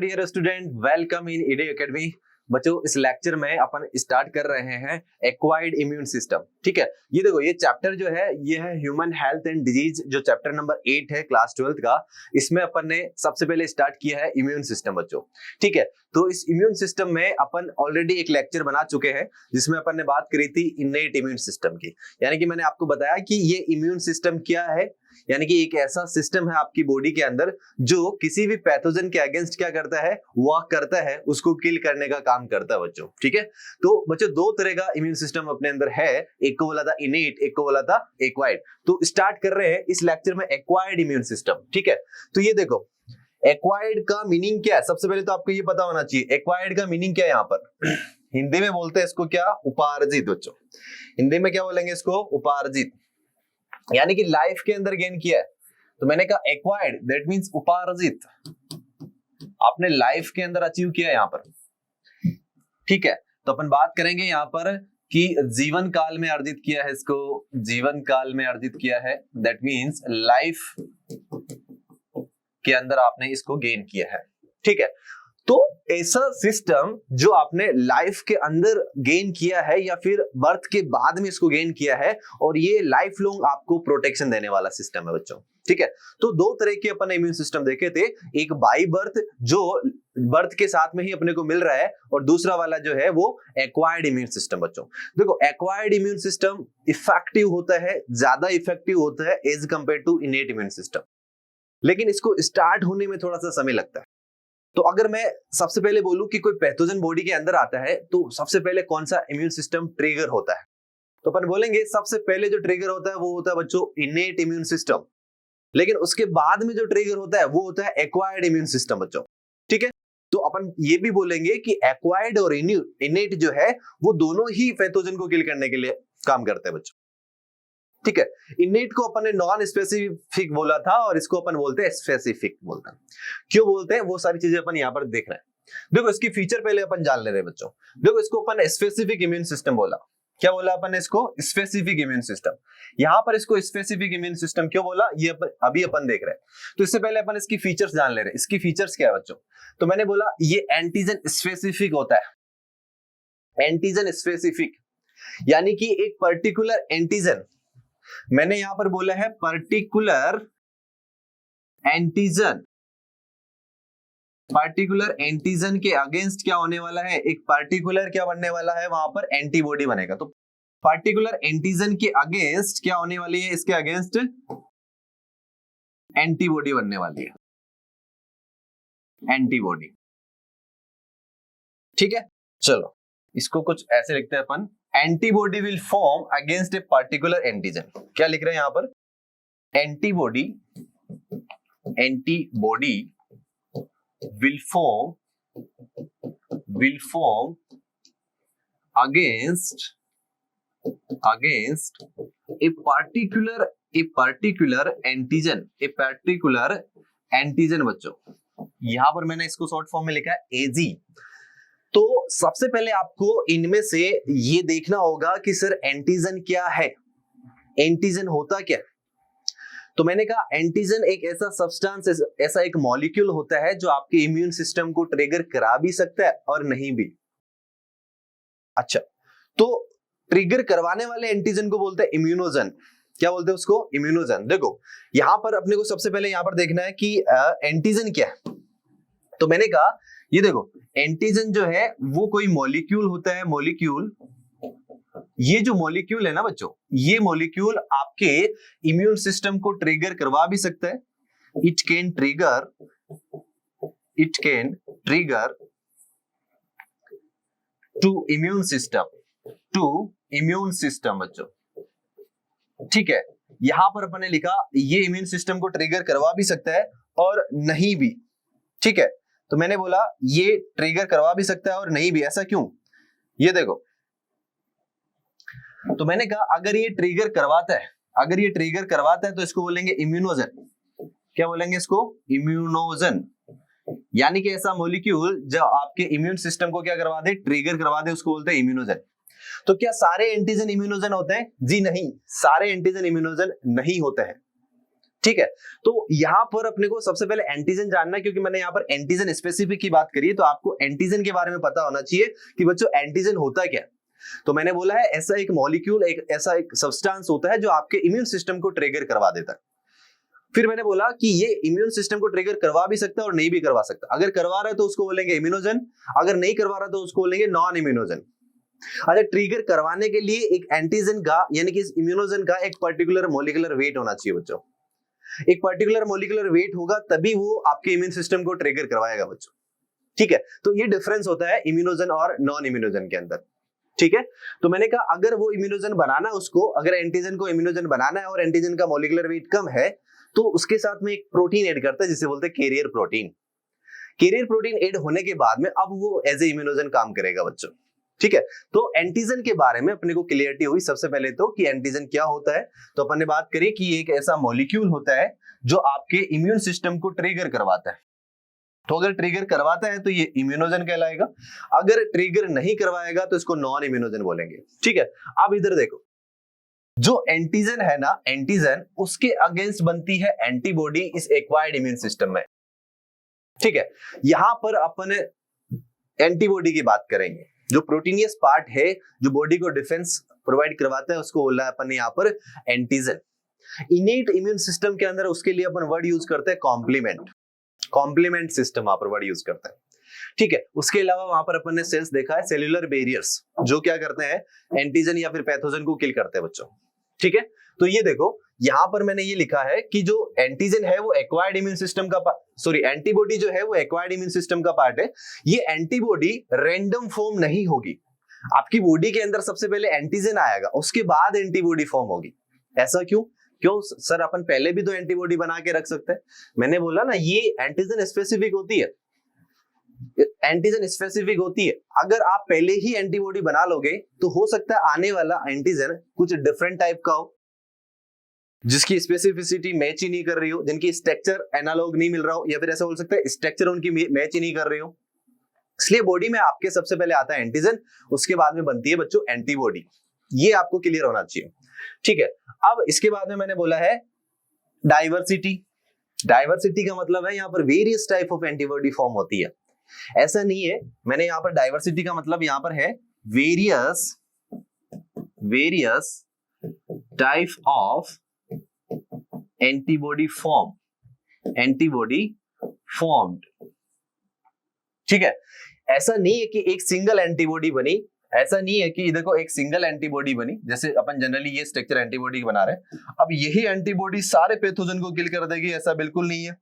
Dear student, welcome in ED academy. बच्चों, इस lecture में अपन स्टार्ट कर रहे हैं एक्वायर्ड इम्यून सिस्टम। ठीक है, ये देखो, ये चैप्टर जो है ये है ह्यूमन हेल्थ एंड डिजीज, जो चैप्टर नंबर 8 है क्लास 12th का। इसमें अपन ने सबसे पहले स्टार्ट किया है इम्यून सिस्टम बच्चों। ठीक है, तो इस इम्यून सिस्टम में अपन ऑलरेडी एक लेक्चर बना चुके हैं जिसमें अपन ने बात करी थी इनेट इम्यून सिस्टम की। यानी कि मैंने आपको बताया कि ये इम्यून सिस्टम क्या है, यानी कि एक ऐसा सिस्टम है आपकी बॉडी के अंदर जो किसी भी पैथोजन के अगेंस्ट क्या करता है, वर्क करता है, उसको किल करने का काम करता है बच्चों। ठीक है, तो बच्चों दो तरह का इम्यून सिस्टम अपने अंदर है, एक को बोला था इनेट, एक को बोला था एक्वायर्ड। तो स्टार्ट कर रहे हैं इस लेक्चर में एक्वायर्ड इम्यून सिस्टम। ठीक है, तो ये देखो, एक्वायर्ड का मीनिंग क्या है। सबसे पहले तो आपको ये पता होना चाहिए एक्वायर्ड का मीनिंग क्या है। यहाँ पर हिंदी में बोलते हैं इसको क्या, उपार्जित बच्चों। हिंदी में क्या बोलेंगे इसको, उपार्जित, यानी कि लाइफ के अंदर गेन किया है। तो मैंने कहा एक्वायर्ड, दैट मींस उपार्जित, आपने लाइफ के अंदर अचीव किया है यहाँ पर। ठीक है, तो अपन बात करेंगे यहाँ पर कि जीवन काल में अर्जित किया है इसको, जीवन काल में अर्जित किया है, दैट मींस लाइफ के अंदर आपने इसको गेन किया है। ठीक है, तो ऐसा सिस्टम जो आपने लाइफ के अंदर गेन किया है या फिर बर्थ के बाद में इसको गेन किया है, और ये लाइफ लॉन्ग आपको प्रोटेक्शन देने वाला सिस्टम है बच्चों। ठीक है, तो दो तरह के अपन इम्यून सिस्टम देखे थे, एक बाई बर्थ जो बर्थ के साथ में ही अपने को मिल रहा है, और दूसरा वाला जो है वो एक्वायर्ड इम्यून सिस्टम बच्चों। देखो, एक्वायर्ड इम्यून सिस्टम इफेक्टिव होता है, ज्यादा इफेक्टिव होता है as compare to innate immune system, लेकिन इसको स्टार्ट होने में थोड़ा सा समय लगता है। तो अगर मैं सबसे पहले बोलूं कि कोई पैथोजन बॉडी के अंदर आता है तो सबसे पहले कौन सा इम्यून सिस्टम ट्रिगर होता है, तो अपन बोलेंगे सबसे पहले जो ट्रिगर होता है वो होता है बच्चों इनेट इम्यून सिस्टम, लेकिन उसके बाद में जो ट्रिगर होता है वो होता है एक्वायर्ड इम्यून सिस्टम बच्चों। ठीक है, तो अपन ये भी बोलेंगे कि एक्वायर्ड और इनेट जो है वो दोनों ही पैथोजन को किल करने के लिए काम करते हैं बच्चों। ठीक है, इनेट को अपन ने नॉन स्पेसिफिक बोला था और इसको अपन बोलते हैं स्पेसिफिक बोलते हैं। क्यों बोलते हैं वो सारी चीजें अपन यहाँ पर देख रहे हैं। देखो, इसकी फीचर पहले अपन जान ले रहे हैं बच्चों। देखो, इसको अपन स्पेसिफिक इम्यून सिस्टम बोला। क्या बोला अपन ने इसको, स्पेसिफिक इम्यून सिस्टम। यहाँ पर इसको स्पेसिफिक इम्यून सिस्टम क्यों बोला, ये अभी अपन देख रहे हैं। तो इससे पहले अपन इसकी फीचर्स जान ले रहे हैं। इसकी फीचर्स क्या है बच्चों, तो मैंने बोला ये एंटीजन स्पेसिफिक होता है। एंटीजन स्पेसिफिक यानी कि एक पर्टिकुलर एंटीजन, मैंने यहां पर बोला है पर्टिकुलर एंटीजन, पर्टिकुलर एंटीजन के अगेंस्ट क्या होने वाला है, एक पर्टिकुलर क्या बनने वाला है, वहां पर एंटीबॉडी बनेगा। तो पर्टिकुलर एंटीजन के अगेंस्ट क्या होने वाली है, इसके अगेंस्ट एंटीबॉडी बनने वाली है, एंटीबॉडी। ठीक है, चलो इसको कुछ ऐसे लिखते हैं अपन, antibody will form against a particular antigen. क्या लिख रहे हैं यहां पर, antibody, antibody will form against a particular antigen, a particular antigen बच्चों। यहां पर मैंने इसको शॉर्ट फॉर्म में लिखा है एजी। तो सबसे पहले आपको इनमें से ये देखना होगा कि सर एंटीजन क्या है, एंटीजन होता क्या। तो मैंने कहा एंटीजन एक ऐसा सब्सटेंस, ऐसा एक मॉलिक्यूल होता है जो आपके इम्यून सिस्टम को ट्रिगर करा भी सकता है और नहीं भी। अच्छा, तो ट्रिगर करवाने वाले एंटीजन को बोलते हैं इम्यूनोजन। क्या बोलते हैं उसको, इम्यूनोजन। देखो, यहां पर अपने को सबसे पहले यहां पर देखना है कि एंटीजन क्या है। तो मैंने कहा ये देखो, एंटीजन जो है वो कोई मॉलिक्यूल होता है, मॉलिक्यूल। ये जो मॉलिक्यूल है ना बच्चों, ये मॉलिक्यूल आपके इम्यून सिस्टम को ट्रिगर करवा भी सकता है। It can trigger to immune system बच्चों। ठीक है, यहां पर अपने लिखा ये इम्यून सिस्टम को ट्रिगर करवा भी सकता है और नहीं भी। ठीक है, तो मैंने बोला ये ट्रिगर करवा भी सकता है और नहीं भी। ऐसा क्यों, ये देखो, तो मैंने कहा अगर ये ट्रिगर करवाता है तो इसको बोलेंगे इम्यूनोजन। क्या बोलेंगे इसको, इम्यूनोजन। यानी कि ऐसा मॉलिक्यूल जो आपके इम्यून सिस्टम को क्या करवा दे, ट्रिगर करवा दे, उसको बोलते हैं इम्यूनोजन। तो क्या सारे एंटीजन इम्यूनोजन होते हैं, जी नहीं, सारे एंटीजन इम्यूनोजन नहीं होते हैं। ठीक है। तो यहाँ पर अपने को सबसे पहले एंटीजन जानना है, क्योंकि मैंने यहाँ पर एंटीजन स्पेसिफिक की बात करी है, तो आपको एंटीजन के बारे में पता होना चाहिए कि बच्चों एंटीजन होता क्या है। तो मैंने बोला है ऐसा एक मॉलिक्यूल, एक ऐसा एक सब्सटेंस होता है जो आपके इम्यून सिस्टम को ट्रिगर करवा देता है। फिर मैंने बोला कि ये इम्यून सिस्टम को ट्रिगर करवा भी सकता है और नहीं भी करवा सकता। अगर करवा रहा है तो उसको बोलेंगे इम्यूनोजन, अगर नहीं करवा रहा तो उसको बोलेंगे नॉन इम्यूनोजन। अच्छा, ट्रिगर करवाने के लिए एक एंटीजन का यानी कि इम्यूनोजन का एक पर्टिकुलर मॉलिक्यूलर वेट होना चाहिए बच्चों। एक पर्टिकुलर मॉलिक्यूलर वेट होगा तभी वो आपके इम्यून सिस्टम को ट्रिगर करवाएगा बच्चों। ठीक है, तो ये डिफरेंस होता है इम्यूनोजन और नॉन इम्यूनोजन के अंदर। ठीक है, तो मैंने कहा अगर वो इम्यूनोजन बनाना उसको, अगर एंटीजन को इम्यूनोजन बनाना है और एंटीजन का मॉलिक्यूलर वेट कम है, तो उसके साथ में एक प्रोटीन ऐड करता है जिसे बोलते हैं carrier protein. Carrier protein add होने के बाद में अब वो एज ए इम्यूनोजन काम करेगा बच्चों। ठीक है, तो एंटीजन के बारे में अपने को क्लियरिटी हुई सबसे पहले तो कि एंटीजन क्या होता है। तो अपन ने बात करी कि एक ऐसा मॉलिक्यूल होता है जो आपके इम्यून सिस्टम को ट्रिगर करवाता है। तो अगर ट्रिगर करवाता है तो ये इम्यूनोजन कहलाएगा, अगर ट्रिगर नहीं करवाएगा तो इसको नॉन इम्यूनोजन बोलेंगे। ठीक है, अब इधर देखो, जो एंटीजन है ना, एंटीजन उसके अगेंस्ट बनती है एंटीबॉडी इस एक्वायर्ड इम्यून सिस्टम में। ठीक है, यहां पर अपन एंटीबॉडी की बात करेंगे। जो प्रोटीनियस पार्ट है जो बॉडी को डिफेंस प्रोवाइड करवाता है उसको बोला है अपन यहाँ पर एंटीजन। इनेट इम्यून सिस्टम के अंदर उसके लिए अपन वर्ड यूज करते हैं कॉम्प्लीमेंट। कॉम्प्लीमेंट सिस्टम वहां पर वर्ड यूज करते हैं। ठीक है, उसके अलावा वहां पर अपन ने सेल्स देखा है, सेल्यूलर बैरियर्स, जो क्या करते हैं एंटीजन या फिर पैथोजन को किल करते हैं बच्चों। ठीक है, तो ये देखो यहां पर मैंने ये लिखा है कि जो एंटीजन है वो एक्वायर्ड इम्यून सिस्टम का सॉरी एंटीबॉडी जो है वो एक्वायर्ड इम्यून सिस्टम का पार्ट है। ये एंटीबॉडी रैंडम फॉर्म नहीं होगी, आपकी बॉडी के अंदर सबसे पहले एंटीजन आएगा उसके बाद एंटीबॉडी फॉर्म होगी। ऐसा क्यों सर, अपन पहले भी तो एंटीबॉडी बना के रख सकते हैं। मैंने बोला ना ये एंटीजन स्पेसिफिक होती है, एंटीजन स्पेसिफिक होती है। अगर आप पहले ही एंटीबॉडी बना लोगे तो हो सकता है आने वाला एंटीजन कुछ डिफरेंट टाइप का हो, जिसकी स्पेसिफिसिटी मैच ही नहीं कर रही हो, जिनकी स्ट्रक्चर एनालॉग नहीं मिल रहा हो, या फिर ऐसा बोल सकते हैं स्ट्रक्चर उनकी मैच ही नहीं कर रही हो। इसलिए बॉडी में आपके सबसे पहले आता है एंटीजन, उसके बाद में बनती है बच्चों एंटीबॉडी। ये आपको क्लियर होना चाहिए। ठीक है, अब इसके बाद में मैंने बोला है डाइवर्सिटी। डाइवर्सिटी का मतलब है यहाँ पर various type of antibody form होती है। ऐसा नहीं है, मैंने यहाँ पर डाइवर्सिटी का मतलब यहाँ पर है various type of antibody formed. ठीक है, ऐसा नहीं है कि एक सिंगल एंटीबॉडी बनी, ऐसा नहीं है कि देखो एक सिंगल एंटीबॉडी बनी, जैसे अपन जनरली ये स्ट्रक्चर एंटीबॉडी बना रहे हैं, अब यही एंटीबॉडी सारे पैथोजन को किल कर देगी, ऐसा बिल्कुल नहीं है।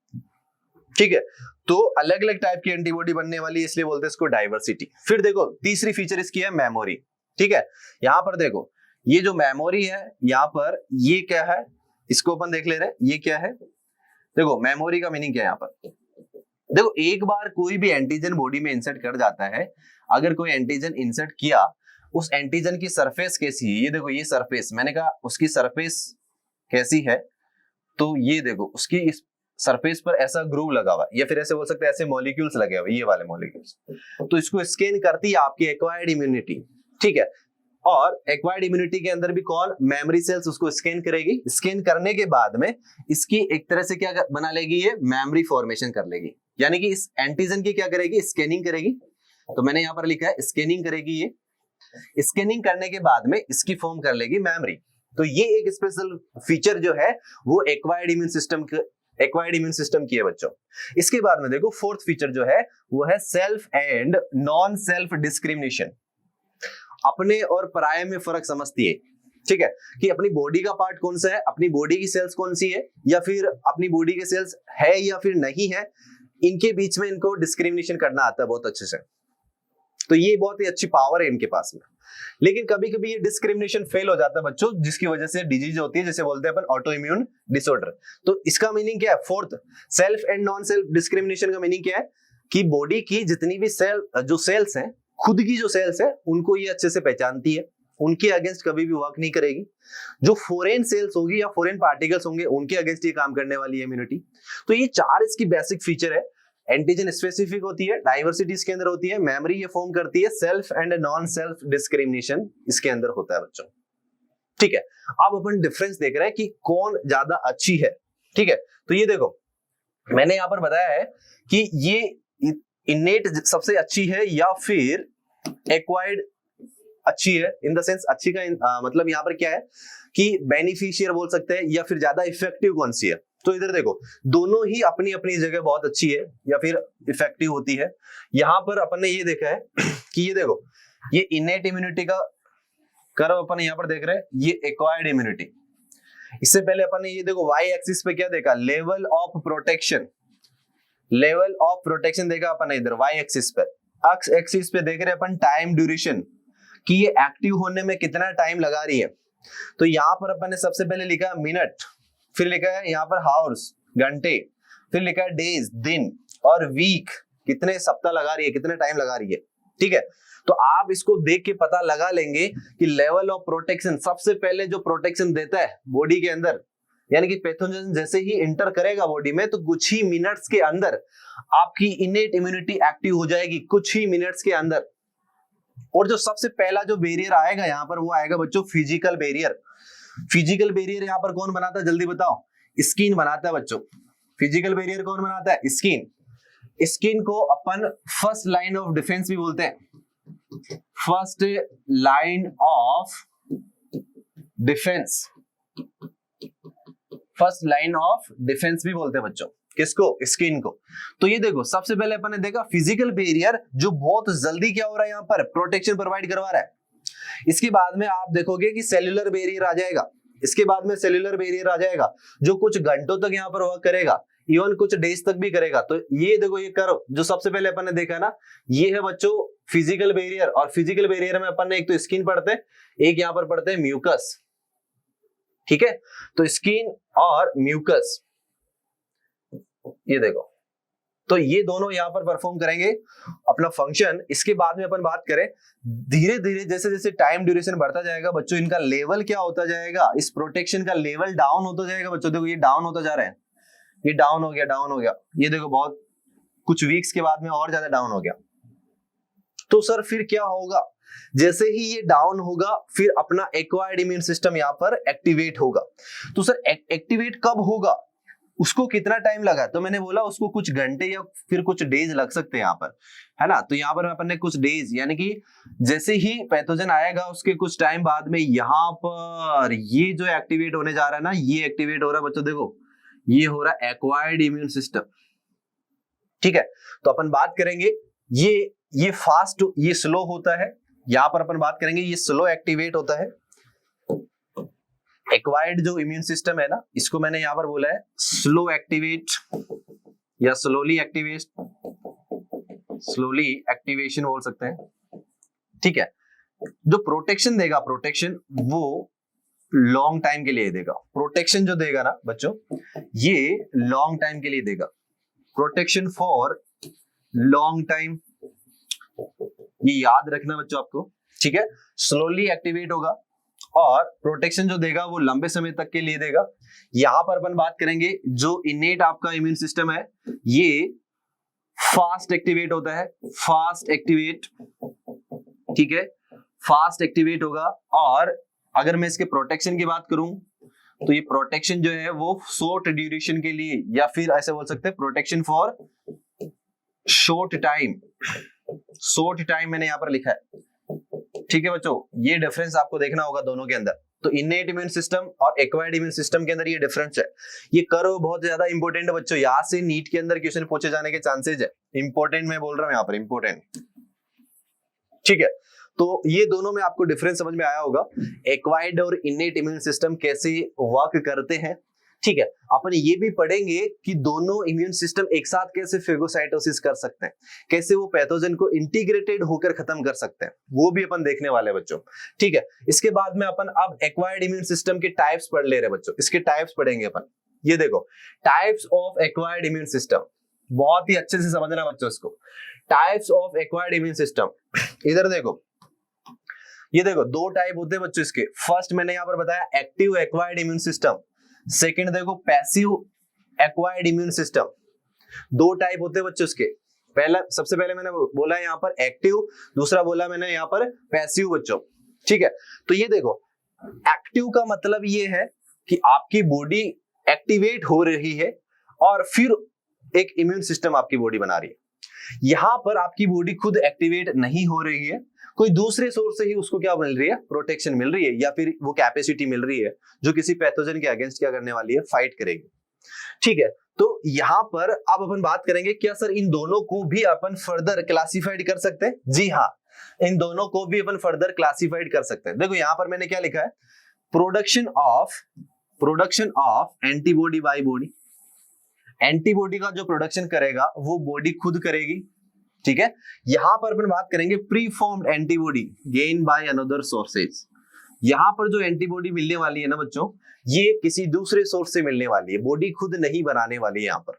ठीक है, तो अलग अलग टाइप की एंटीबॉडी बनने वाली है, इसलिए बोलते हैं इसको डाइवर्सिटी। फिर देखो तीसरी फीचर इसकी है मेमोरी। ठीक है, यहां पर देखो ये जो मेमोरी है यहाँ पर ये क्या है, इसको अपन देख ले रहे हैं, ये क्या है। देखो मेमोरी का मीनिंग क्या है यहाँ पर, देखो एक बार कोई भी एंटीजन बॉडी में इंसर्ट कर जाता है, अगर कोई एंटीजन इंसर्ट किया, उस एंटीजन की सरफेस कैसी है, ये देखो ये सरफेस, मैंने कहा उसकी सरफेस कैसी है, तो ये देखो उसकी इस सरफेस पर ऐसा ग्रूव लगा हुआ है, या फिर ऐसे बोल सकते हैं ऐसे मॉलिक्यूल्स लगे हुए, ये वाले मॉलिक्यूल्स, तो इसको स्कैन करती है आपकी एक्वायर्ड इम्यूनिटी। ठीक है, और एक्वायर्ड इम्यूनिटी के अंदर भी कौन, मेमोरी सेल्स उसको स्कैन करेगी। स्कैन करने के बाद में इसकी एक तरह से क्या बना लेगी, ये मेमोरी फॉर्मेशन कर लेगी, यानी कि इस एंटीजन की क्या करेगी, स्कैनिंग करेगी। तो मैंने यहाँ पर लिखा है स्कैनिंग करेगी, ये स्कैनिंग करने के बाद में इसकी फॉर्म कर लेगी मेमोरी। तो ये एक स्पेशल फीचर जो है वो एक्वायर्ड इम्यून सिस्टम की है बच्चों। इसके बाद में देखो फोर्थ फीचर जो है वो है self and non self discrimination. अपने और पराये में फर्क समझती है। ठीक है, कि अपनी बॉडी का पार्ट कौन सा है, अपनी बॉडी की सेल्स कौन सी है, या फिर अपनी बॉडी के सेल्स है या फिर नहीं है, इनके बीच में इनको डिस्क्रिमिनेशन करना आता है बहुत अच्छे से। तो ये बहुत ही अच्छी पावर है इनके पास में। लेकिन कभी कभी ये डिस्क्रिमिनेशन फेल हो जाता है बच्चों, जिसकी वजह से डिजीज होती है, जिसे बोलते हैं अपन ऑटो इम्यून डिसऑर्डर। तो इसका मीनिंग क्या है, fourth self and non self discrimination का मीनिंग क्या है कि बॉडी की जितनी भी सेल्स हैं, खुद की जो सेल्स है उनको ये अच्छे से पहचानती है, उनके अगेंस्ट कभी भी वर्क नहीं करेगी। जो फॉरेन सेल्स होगी या फॉरेन पार्टिकल्स होंगे उनके अगेंस्ट ये काम करने वाली है इम्यूनिटी। तो ये चार इसकी बेसिक फीचर है। एंटीजन स्पेसिफिक होती है, डाइवर्सिटी इसके अंदर होती है, मेमोरी ये फॉर्म करती है, self and non self discrimination इसके अंदर होता है बच्चों। ठीक है, अब अपन डिफरेंस देख रहे हैं कि कौन ज्यादा अच्छी है, ठीक है, तो ये देखो मैंने यहाँ पर बताया है कि ये इनेट सबसे अच्छी है या फिर एक्वायर्ड अच्छी है। इन द सेंस अच्छी का मतलब यहाँ पर क्या है कि बेनिफिशियर बोल सकते हैं या फिर ज्यादा इफेक्टिव कौन सी है। तो इधर देखो दोनों ही अपनी अपनी जगह बहुत अच्छी है या फिर इफेक्टिव होती है। यहाँ पर अपन ने ये देखा है कि ये देखो ये इनेट इम्यूनिटी का कर्व अपन यहाँ पर देख रहे हैं, ये एक्वायर्ड इम्यूनिटी। इससे पहले अपन ने ये देखो वाई एक्सिस पे क्या देखा, level of protection, level of protection देखा अपन ने इधर वाई एक्सिस पे। एक्स एक्सिस पे देख रहे हैं अपन टाइम ड्यूरेशन कि ये एक्टिव होने में कितना टाइम लगा रही है। तो यहाँ पर अपन ने सबसे पहले लिखा मिनट, फिर लिखा है यहाँ पर हावर्स घंटे, फिर लिखा है डेज दिन, और वीक कितने सप्ताह लगा रही है, कितने टाइम लगा रही है। ठीक है, तो आप इसको देख के पता लगा लेंगे कि लेवल ऑफ प्रोटेक्शन सबसे पहले जो प्रोटेक्शन देता है बॉडी के अंदर, यानी कि पैथोजन जैसे ही इंटर करेगा बॉडी में तो कुछ ही मिनट्स के अंदर आपकी इनेट इम्यूनिटी एक्टिव हो जाएगी, कुछ ही मिनट्स के अंदर। और जो सबसे पहला जो बैरियर आएगा यहाँ पर वो आएगा बच्चों फिजिकल बैरियर। फिजिकल बैरियर यहाँ पर कौन बनाता है जल्दी बताओ? स्किन बनाता है बच्चों। फिजिकल बैरियर कौन बनाता है? स्किन। स्किन को अपन फर्स्ट लाइन ऑफ डिफेंस भी बोलते हैं, first line of defence, first line of defence भी बोलते हैं बच्चों किसको? स्किन को। तो ये देखो सबसे पहले अपन ने देखा फिजिकल बैरियर जो बहुत जल्दी क्या हो रहा है यहाँ पर प्रोटेक्शन प्रोवाइड करवा रहा है। इसके बाद में आप देखोगे कि सेल्यूलर बैरियर आ जाएगा, इसके बाद में सेल्यूलर बैरियर आ जाएगा जो कुछ घंटों तक यहाँ पर वर्क करेगा, इवन कुछ डेज तक भी करेगा। तो ये देखो ये कर्व जो सबसे पहले अपन ने देखा ना, ये है बच्चों फिजिकल बैरियर। और फिजिकल बैरियर में अपन ने एक तो स्किन पढ़ते हैं, एक यहाँ पर पढ़ते हैं म्यूकस। ठीक है, तो स्किन और म्यूकस ये देखो, तो ये दोनों यहाँ पर परफॉर्म करेंगे अपना फंक्शन। इसके बाद में अपन बात करें धीरे धीरे जैसे जैसे टाइम ड्यूरेशन बढ़ता जाएगा बच्चों, इनका लेवल क्या होता जाएगा, इस प्रोटेक्शन का लेवल डाउन होता जाएगा बच्चों। देखो ये डाउन होता जा रहा है, ये डाउन हो गया, डाउन हो गया, ये देखो बहुत कुछ वीक्स के बाद में और ज्यादा डाउन हो गया। तो सर फिर क्या होगा? जैसे ही ये डाउन होगा फिर अपना एक्वायर्ड इम्यून सिस्टम यहाँ पर एक्टिवेट होगा। तो सर एक्टिवेट कब होगा, उसको कितना टाइम लगा? तो मैंने बोला उसको कुछ घंटे या फिर कुछ डेज लग सकते हैं यहाँ पर, है ना। तो यहाँ पर अपन ने कुछ डेज, यानी कि जैसे ही पैथोजन आएगा उसके कुछ टाइम बाद में यहाँ पर ये जो एक्टिवेट होने जा रहा है ना, ये एक्टिवेट हो रहा है बच्चों। देखो ये हो रहा है एक्वायर्ड इम्यून सिस्टम। ठीक है, तो अपन बात करेंगे ये फास्ट, ये स्लो होता है। यहाँ पर अपन बात करेंगे ये स्लो एक्टिवेट होता है। एक्वायर्ड जो इम्यून सिस्टम है ना, इसको मैंने यहां पर बोला है स्लो एक्टिवेट या स्लोली एक्टिवेट, स्लोली एक्टिवेशन बोल सकते हैं। ठीक है, जो प्रोटेक्शन देगा, प्रोटेक्शन वो लॉन्ग टाइम के लिए देगा। प्रोटेक्शन जो देगा ना बच्चों, ये लॉन्ग टाइम के लिए देगा, प्रोटेक्शन फॉर लॉन्ग टाइम, ये याद रखना बच्चों आपको। ठीक है, स्लोली एक्टिवेट होगा और प्रोटेक्शन जो देगा वो लंबे समय तक के लिए देगा। यहां पर अपन बात करेंगे जो इनेट आपका इम्यून सिस्टम है ये फास्ट एक्टिवेट होता है, फास्ट एक्टिवेट। ठीक है, फास्ट एक्टिवेट होगा। और अगर मैं इसके प्रोटेक्शन की बात करूं तो ये प्रोटेक्शन जो है वो शॉर्ट ड्यूरेशन के लिए, या फिर ऐसे बोल सकते हैं protection for short time, short time मैंने यहां पर लिखा है। ठीक है बच्चों, ये डिफरेंस आपको देखना होगा दोनों के अंदर। तो इनेट इम्यून सिस्टम और एक्वायर्ड इम्यून सिस्टम के अंदर ये डिफरेंस है। ये कर्व बहुत ज्यादा इंपॉर्टेंट है बच्चों, यहाँ से नीट के अंदर क्वेश्चन पूछे जाने के चांसेस है। इंपॉर्टेंट मैं बोल रहा हूं यहाँ पर, इंपॉर्टेंट। ठीक है, तो ये दोनों में आपको डिफरेंस समझ में आया होगा, एक्वायर्ड और इनेट इम्यून सिस्टम कैसे वर्क करते हैं। ठीक है, अपन ये भी पढ़ेंगे कि दोनों इम्यून सिस्टम एक साथ कैसे फेगोसाइटोसिस कर सकते हैं, कैसे वो पैथोजन को इंटीग्रेटेड होकर खत्म कर सकते हैं, वो भी अपन देखने वाले हैं बच्चों। ठीक है, इसके बाद में अपन अब एक्वायर्ड इम्यून सिस्टम के टाइप्स पढ़ ले रहे हैं बच्चों, इसके टाइप्स पढ़ेंगे अपन। ये देखो types of acquired immune system, बहुत ही अच्छे से समझना बच्चों इसको। Types of acquired immune system, इधर देखो, ये देखो दो टाइप होते हैं बच्चों इसके। फर्स्ट मैंने यहाँ पर बताया active acquired immune system, second देखो पैसिव एक्वायर्ड इम्यून सिस्टम। दो टाइप होते हैं बच्चों इसके। पहला, सबसे पहले मैंने बोला यहाँ पर एक्टिव, दूसरा बोला मैंने यहाँ पर पैसिव बच्चों। ठीक है, तो ये देखो एक्टिव का मतलब ये है कि आपकी बॉडी एक्टिवेट हो रही है और फिर एक इम्यून सिस्टम आपकी बॉडी बना रही है। यहां पर आपकी बॉडी खुद एक्टिवेट नहीं हो रही है, कोई दूसरे सोर्स से ही उसको क्या मिल रही है, प्रोटेक्शन मिल रही है, या फिर वो कैपेसिटी मिल रही है जो किसी पैथोजन के अगेंस्ट क्या करने वाली है, फाइट करेगी। ठीक है, तो यहां पर अब अपन बात करेंगे क्या सर इन दोनों को भी अपन फर्दर क्लासिफाइड कर सकते हैं? जी हाँ, इन दोनों को भी अपन फर्दर क्लासिफाइड कर सकते हैं। देखो यहां पर मैंने क्या लिखा है, production of antibody by body. Antibody का जो प्रोडक्शन करेगा वो बॉडी खुद करेगी। ठीक है, यहां पर अपन बात करेंगे pre formed antibody gain by another sources. यहां पर जो एंटीबॉडी मिलने वाली है ना बच्चों, ये किसी दूसरे सोर्स से मिलने वाली है, बॉडी खुद नहीं बनाने वाली है यहां पर।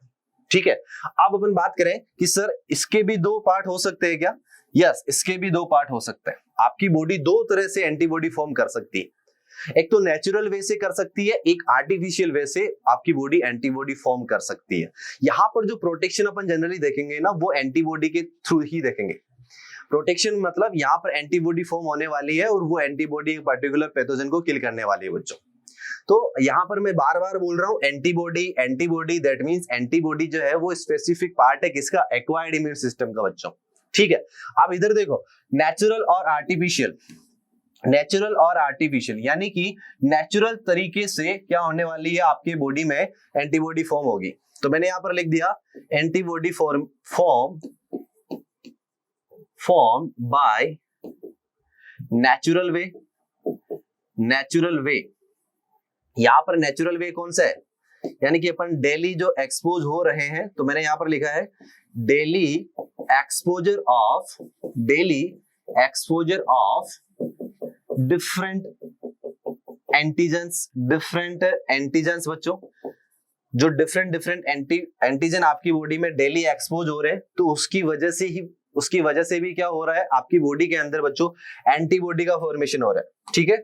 ठीक है, अब अपन बात करें कि सर इसके भी दो पार्ट हो सकते हैं क्या? यस, इसके भी दो पार्ट हो सकते हैं। आपकी बॉडी दो तरह से एंटीबॉडी फॉर्म कर सकती है, एक तो नेचुरल वे से कर सकती है, एक आर्टिफिशियल वे से आपकी बॉडी एंटीबॉडी फॉर्म कर सकती है। यहां पर जो प्रोटेक्शन अपन जनरली देखेंगे ना, वो एंटीबॉडी के थ्रू ही देखेंगे। प्रोटेक्शन मतलब यहाँ पर एंटीबॉडी फॉर्म होने वाली है और वो एंटीबॉडी एक पर्टिकुलर पैथोजन को किल करने वाली है बच्चों। तो यहाँ पर मैं बार बार बोल रहा हूँ एंटीबॉडी दैट मींस एंटीबॉडी जो है वो स्पेसिफिक पार्ट है किसका, एक्वायर्ड इम्यून सिस्टम का बच्चों। ठीक है, अब इधर देखो नेचुरल और आर्टिफिशियल, यानी कि नेचुरल तरीके से क्या होने वाली है, आपके बॉडी में एंटीबॉडी फॉर्म होगी। तो मैंने यहां पर लिख दिया antibody form by natural way. यहां पर नेचुरल वे कौन सा है, यानी कि अपन डेली जो एक्सपोज हो रहे हैं, तो मैंने यहां पर लिखा है daily exposure of different antigens बच्चों। जो डिफरेंट एंटीजन आपकी बॉडी में डेली एक्सपोज हो रहे हैं, तो उसकी वजह से भी क्या हो रहा है, आपकी बॉडी के अंदर बच्चों एंटीबॉडी का फॉर्मेशन हो रहा है। ठीक है,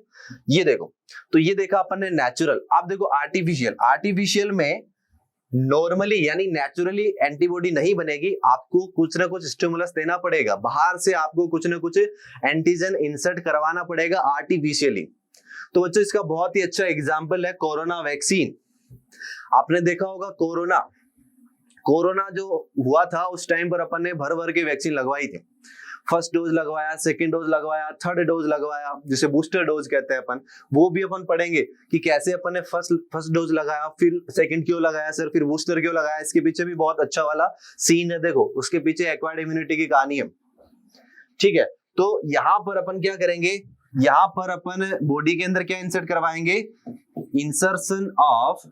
ये देखो, तो ये देखा अपन ने नेचुरल। आप देखो आर्टिफिशियल में नॉर्मली यानी नेचुरली एंटीबॉडी नहीं बनेगी, आपको कुछ ना कुछ स्टिमुलस देना पड़ेगा, बाहर से आपको कुछ ना कुछ एंटीजन इंसर्ट करवाना पड़ेगा आर्टिफिशियली। तो बच्चों इसका बहुत ही अच्छा एग्जांपल है कोरोना वैक्सीन। आपने देखा होगा कोरोना जो हुआ था उस टाइम पर अपन ने भर के वैक्सीन लगवाई थी। फर्स्ट डोज लगवाया, सेकंड डोज लगवाया, थर्ड डोज लगवाया, जिसे बूस्टर डोज कहते हैं अपन, वो भी अपन पढ़ेंगे कि कैसे अपन ने फर्स्ट डोज लगाया, फिर सेकंड क्यों लगाया सर, फिर बूस्टर क्यों लगाया। इसके पीछे भी बहुत अच्छा वाला सीन है, देखो उसके पीछे एक्वायर्ड इम्यूनिटी की कहानी है। ठीक है, तो यहाँ पर अपन क्या करेंगे, यहाँ पर अपन बॉडी के अंदर क्या इंसर्ट करवाएंगे, insertion of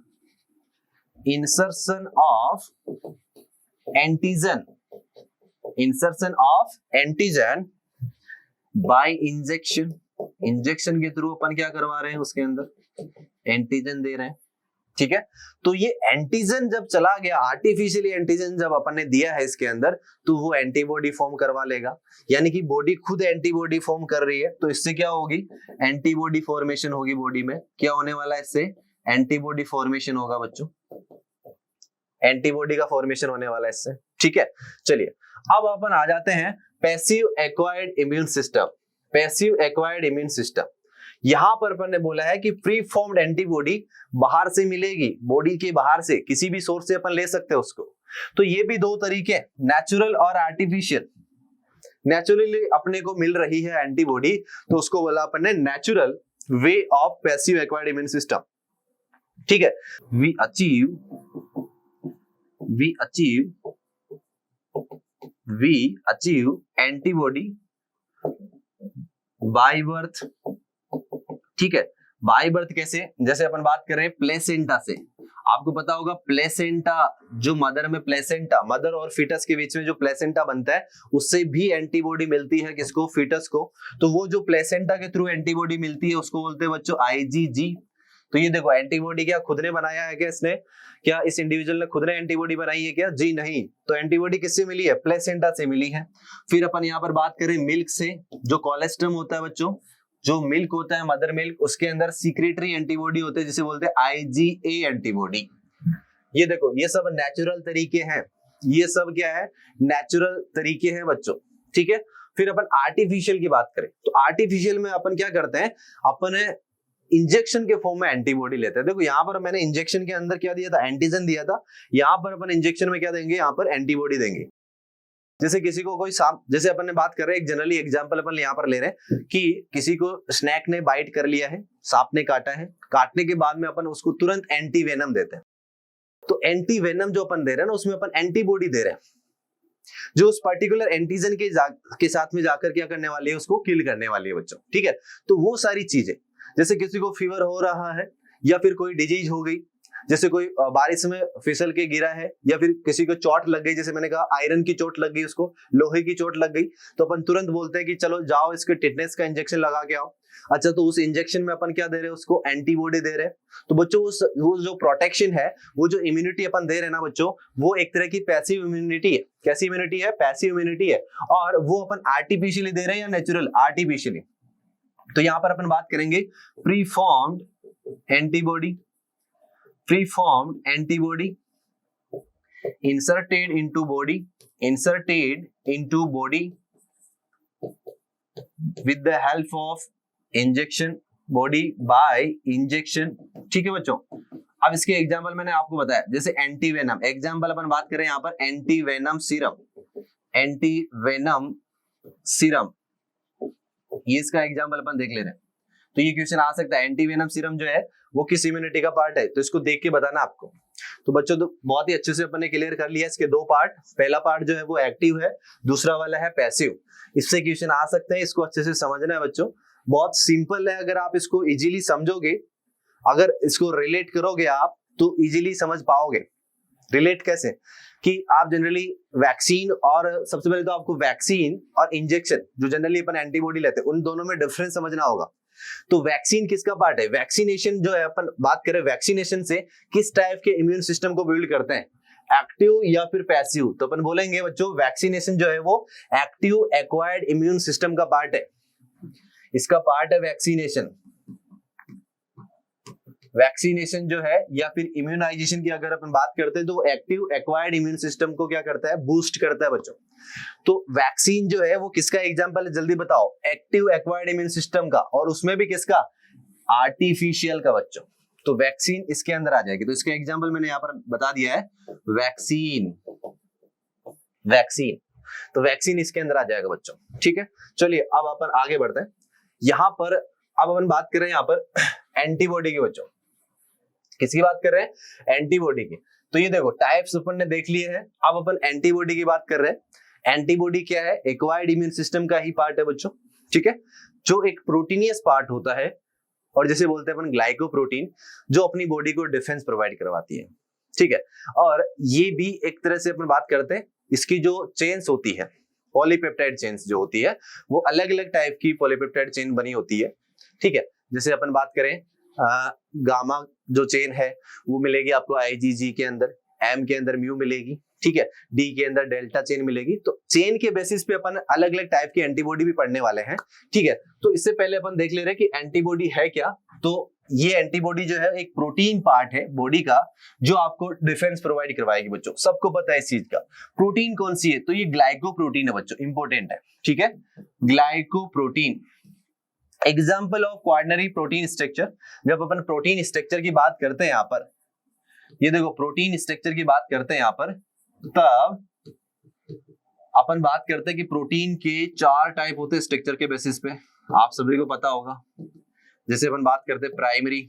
antigen bye injection के थ्रू अपन क्या करवा रहे हैं, उसके अंदर एंटीजन दे रहे हैं। ठीक है, तो ये एंटीजन जब चला गया, आर्टिफिशियली एंटीजन जब अपन ने दिया है इसके अंदर, तो वो एंटीबॉडी फॉर्म करवा लेगा, यानी कि बॉडी खुद एंटीबॉडी फॉर्म कर रही है। तो इससे क्या होगी, एंटीबॉडी फॉर्मेशन होगी बॉडी में। क्या होने वाला है, इससे एंटीबॉडी फॉर्मेशन होगा बच्चों, एंटीबॉडी का फॉर्मेशन होने वाला है इससे। ठीक है, चलिए अब अपन आ जाते हैं पैसिव एक्वायर्ड इम्यून सिस्टम। यहां पर अपन ने बोला है कि प्री फॉर्म्ड एंटीबॉडी बाहर से मिलेगी, बॉडी के बाहर से किसी भी सोर्स से अपन ले सकते हैं उसको। तो ये भी दो तरीके, नेचुरल और आर्टिफिशियल। नेचुरली अपने को मिल रही है एंटीबॉडी, तो उसको बोला अपन ने natural way of passive acquired immune system. ठीक है, we achieve antibody by birth. ठीक है, बाय बर्थ कैसे, जैसे अपन बात कर रहे हैं प्लेसेंटा से। आपको पता होगा प्लेसेंटा, जो मदर और फीटस के बीच में जो प्लेसेंटा बनता है, उससे भी एंटीबॉडी मिलती है किसको, फीटस को। तो वो जो प्लेसेंटा के थ्रू एंटीबॉडी मिलती है उसको बोलते हैं बच्चों IgG। तो ये देखो एंटीबॉडी क्या खुद ने बनाया है क्या, इसने क्या इस इंडिविजुअल ने खुद ने एंटीबॉडी बनाई है क्या, जी नहीं। तो एंटीबॉडी किससे मिली है, प्लेसेंटा से मिली है। फिर अपन यहाँ पर बात करें मिल्क से, जो कोलेस्ट्रम होता है बच्चों, जो मिल्क होता है मदर मिल्क, उसके अंदर सीक्रेटरी एंटीबॉडी होते हैं जिसे बोलते हैं IgA एंटीबॉडी। ये देखो ये सब नेचुरल तरीके हैं, ये सब क्या है, नेचुरल तरीके हैं बच्चों। ठीक है, फिर अपन आर्टिफिशियल की बात करें, तो आर्टिफिशियल में अपन क्या करते हैं, अपन इंजेक्शन के फॉर्म में एंटीबॉडी लेते हैं। देखो यहाँ पर मैंने इंजेक्शन के अंदर क्या दिया था, एंटीजन दिया था, यहाँ पर अपन इंजेक्शन में क्या देंगे, यहाँ पर एंटीबॉडी देंगे। जैसे किसी को कोई सांप, जैसे अपन ने बात कर रहे हैं, एक जनरली एग्जांपल अपन यहाँ पर ले रहे हैं कि किसी को स्नैक ने बाइट कर लिया है, सांप ने काटा है, काटने के बाद में अपन उसको तुरंत एंटी वेनम देते हैं। तो एंटी वेनम जो अपन दे रहे हैं ना, उसमें अपन एंटीबॉडी दे रहे हैं जो उस पर्टिकुलर एंटीजन के साथ में जाकर क्या करने वाली है, उसको किल करने वाली है बच्चों। ठीक है, तो वो सारी चीजें, जैसे किसी को फीवर हो रहा है या फिर कोई डिजीज हो गई, जैसे कोई बारिश में फिसल के गिरा है, या फिर किसी को चोट लग गई, जैसे मैंने कहा आयरन की चोट लग गई, उसको लोहे की चोट लग गई, तो अपन तुरंत बोलते हैं कि चलो जाओ इसके टिटनेस का इंजेक्शन लगा के आओ। अच्छा, तो उस इंजेक्शन में अपन क्या दे रहे हैं, उसको एंटीबॉडी दे रहे हैं। तो बच्चों वो जो प्रोटेक्शन है, वो जो इम्यूनिटी अपन दे रहे हैं ना बच्चों, वो एक तरह की पैसिव इम्यूनिटी है। कैसी इम्यूनिटी है? पैसिव इम्यूनिटी है। और वो अपन आर्टिफिशियली दे रहे हैं या नेचुरल? आर्टिफिशियली। तो यहां पर अपन बात करेंगे preformed antibody, preformed antibody inserted into body, inserted into body with the help of injection, body by injection. ठीक है बच्चों, अब इसके एग्जांपल मैंने आपको बताया, जैसे एंटी वेनम, एग्जांपल अपन बात करें यहाँ पर anti venom serum, anti venom serum, ये इसका एग्जांपल अपन देख ले रहे हैं। तो ये क्वेश्चन आ सकता है, एंटी वेनम सीरम जो है वो किस इम्यूनिटी का पार्ट है, तो इसको देख के बताना आपको। तो बच्चों तो बहुत ही अच्छे से अपन ने क्लियर कर लिया इसके दो पार्ट। पहला पार्ट जो है वो एक्टिव है, दूसरा वाला है पैसिव। इससे क्वेश्चन आ सकते हैं, इसको अच्छे से समझना है बच्चों। बहुत सिंपल है, अगर आप इसको इजीली समझोगे, अगर इसको रिलेट करोगे आप, तो इजीली समझ पाओगे। रिलेट कैसे? कि आप जनरली वैक्सीन, और सबसे पहले तो आपको वैक्सीन और इंजेक्शन जो जनरली अपन एंटीबॉडी लेते हैं, उन दोनों में डिफरेंस समझना होगा। तो वैक्सीन किसका पार्ट है? वैक्सीनेशन जो है, अपन बात करें वैक्सीनेशन से किस टाइप के इम्यून सिस्टम को बिल्ड करते हैं, एक्टिव या फिर पैसिव। तो अपन बोलेंगे बच्चों वैक्सीनेशन जो है वो एक्टिव एक्वायर्ड इम्यून सिस्टम का पार्ट है, इसका पार्ट है वैक्सीनेशन। वैक्सीनेशन जो है या फिर इम्यूनाइजेशन की अगर अपन बात करते हैं, तो एक्टिव एक्वायर्ड इम्यून सिस्टम को क्या करता है? बूस्ट करता है बच्चों। तो वैक्सीन जो है वो किसका एग्जांपल है, जल्दी बताओ? एक्टिव एक्वायर्ड इम्यून सिस्टम का, और उसमें भी किसका? आर्टिफिशियल का बच्चों। तो वैक्सीन इसके अंदर आ जाएगी। तो इसका एग्जांपल मैंने यहाँ पर बता दिया है, वैक्सीन, वैक्सीन। तो वैक्सीन इसके अंदर आ जाएगा बच्चों। ठीक है, चलिए अब अपन आगे बढ़ते हैं। यहाँ पर अब अपन बात कर रहे हैं यहाँ पर एंटीबॉडी की बच्चों। किसकी बात कर रहे हैं? एंटीबॉडी की। तो ये देखो टाइप्स अपन ने देख लिए हैं, अब अपन एंटीबॉडी की बात कर रहे हैं। एंटीबॉडी क्या है? एक्वायर्ड इम्यून सिस्टम का ही पार्ट है बच्चों। ठीक है, जो एक प्रोटीनियस पार्ट होता है, और जैसे बोलते हैं अपन ग्लाइकोप्रोटीन, जो अपनी बॉडी को डिफेंस प्रोवाइड करवाती है। ठीक है, और ये भी एक तरह से अपन बात करते हैं, इसकी जो चेन्स होती है, पॉलीपेप्टाइड चेन्स जो होती है, वो अलग अलग टाइप की पॉलीपेप्टाइड चेन बनी होती है। ठीक है, जैसे अपन बात करें गामा जो चेन है वो मिलेगी आपको आईजीजी के अंदर, एम के अंदर म्यू मिलेगी, ठीक है, डी के अंदर डेल्टा चेन मिलेगी। तो चेन के बेसिस पे अपन अलग अलग टाइप की एंटीबॉडी भी पढ़ने वाले हैं। ठीक है, तो इससे पहले अपन देख ले रहे हैं कि एंटीबॉडी है क्या। तो ये एंटीबॉडी जो है एक प्रोटीन पार्ट है बॉडी का, जो आपको डिफेंस प्रोवाइड करवाएगी बच्चों। सबको पता है इस चीज का। प्रोटीन कौन सी है? तो ये ग्लाइकोप्रोटीन है बच्चों, इंपॉर्टेंट है। ठीक है, glycoprotein, example of quaternary protein structure. जब अपन प्रोटीन स्ट्रक्चर की बात करते हैं यहाँ पर, ये देखो प्रोटीन स्ट्रक्चर की बात करते हैं यहाँ पर, तब अपन बात करते हैं कि प्रोटीन के 4 टाइप होते हैं स्ट्रक्चर के बेसिस पे, आप सभी को पता होगा। जैसे अपन बात करते हैं प्राइमरी,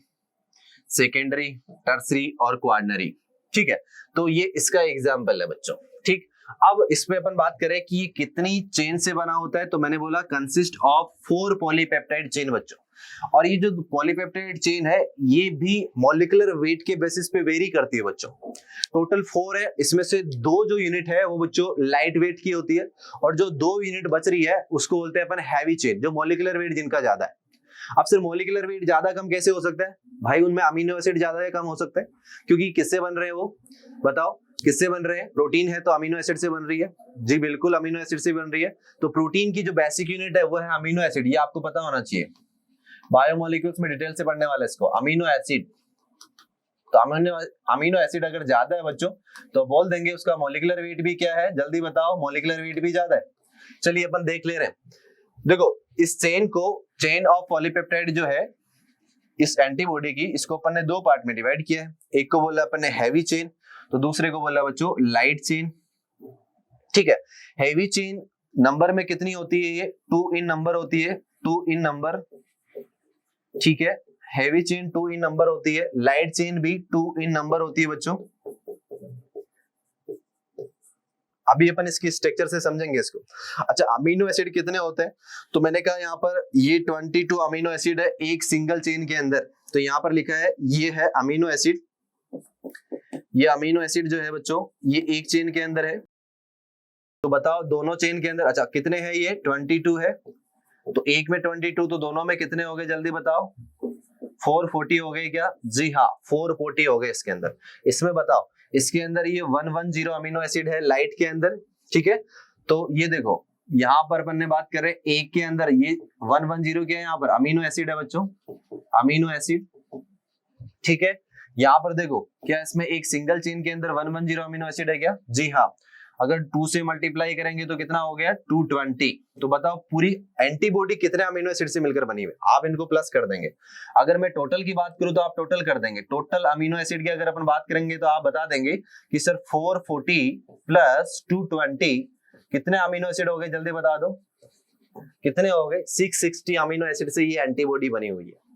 सेकेंडरी, टर्सरी और क्वार्टनरी। ठीक है, तो ये इसका एग्जाम्पल है बच्चों। ठीक, अब इसमें अपन बात करें कि ये कितनी चेन से बना होता है, तो मैंने बोला कंसिस्ट ऑफ 4 पॉलीपेप्टाइड चेन बच्चों। और ये जो पॉलीपेप्टाइड चेन है, ये भी मॉलिक्यूलर वेट के बेसिस पे वेरी करती है बच्चों। टोटल 4 है, इसमें से 2 जो यूनिट है वो बच्चों लाइट वेट की होती है, और जो 2 यूनिट बच रही है उसको बोलते हैं अपन हैवी चेन, जो मॉलिक्यूलर वेट जिनका ज्यादा है। अब सिर्फ मॉलिक्यूलर वेट ज्यादा कम कैसे हो सकता है भाई? उनमें अमीनो एसिड ज्यादा है, कम हो सकता है, क्योंकि किससे बन रहे हैं वो? बताओ किससे बन रहे हैं? प्रोटीन है तो अमीनो एसिड से बन रही है। जी बिल्कुल, अमीनो एसिड से बन रही है। तो प्रोटीन की जो बेसिक यूनिट है वो है अमीनो एसिड, ये आपको पता होना चाहिए। बायोमोलिक्यूल्स में डिटेल से पढ़ने वाले इसको, अमीनो एसिड। तो अमीनो एसिड अगर ज्यादा है बच्चों तो बोल देंगे उसका मॉलिक्यूलर वेट भी क्या है? जल्दी बताओ, मॉलिक्यूलर वेट भी ज्यादा है। चलिए अपन देख ले रहे हैं। देखो इस चेन को, चेन ऑफ पॉलीपेप्टाइड जो है, इस एंटीबॉडी की, इसको अपन ने दो पार्ट में डिवाइड किया है। एक को बोला अपन ने हैवी चेन, तो दूसरे को बोला बच्चों लाइट चेन। ठीक है, हैवी चेन नंबर में कितनी होती है? ये 2 इन नंबर होती है, 2 इन नंबर। ठीक है, हैवी चेन 2 इन नंबर होती है, लाइट चेन भी 2 इन नंबर होती है बच्चों। अभी अपन इसकी स्ट्रक्चर से समझेंगे इसको। अच्छा, अमीनो एसिड कितने होते हैं? तो मैंने कहा यहाँ पर ये 22 अमीनो एसिड है एक सिंगल चेन के अंदर। तो यहाँ पर लिखा है ये है अमीनो एसिड, ये अमीनो एसिड जो है बच्चों ये एक चेन के अंदर है। तो बताओ दोनों चेन के अंदर, अच्छा कितने हैं? ये 22 है, तो एक में 22, तो दोनों में कितने हो गए जल्दी बताओ? 440 हो गए क्या? जी हाँ, 440 हो गए इसके अंदर। इसमें बताओ, इसके अंदर ये 110 अमीनो एसिड है लाइट के अंदर। ठीक है, तो ये देखो यहाँ पर अपन ने बात कर रहे हैं एक के अंदर ये 110 क्या है? यहाँ पर अमीनो एसिड है बच्चों, अमीनो एसिड। ठीक है, यहाँ पर देखो क्या इसमें एक सिंगल चेन के अंदर 110 अमीनो एसिड है क्या? जी हाँ। अगर 2 से मल्टीप्लाई करेंगे तो कितना हो गया? 220। तो बताओ पूरी एंटीबॉडी कितने अमीनो एसिड से मिलकर बनी हुई? आप इनको प्लस कर देंगे। अगर मैं टोटल की बात करूं तो आप टोटल कर देंगे, टोटल अमीनो एसिड की अगर अपन बात करेंगे तो आप बता देंगे कि सर 440 प्लस 220 कितने अमीनो एसिड हो गए? जल्दी बता दो कितने हो गए? 660 अमीनो एसिड से ये एंटीबॉडी बनी हुई है।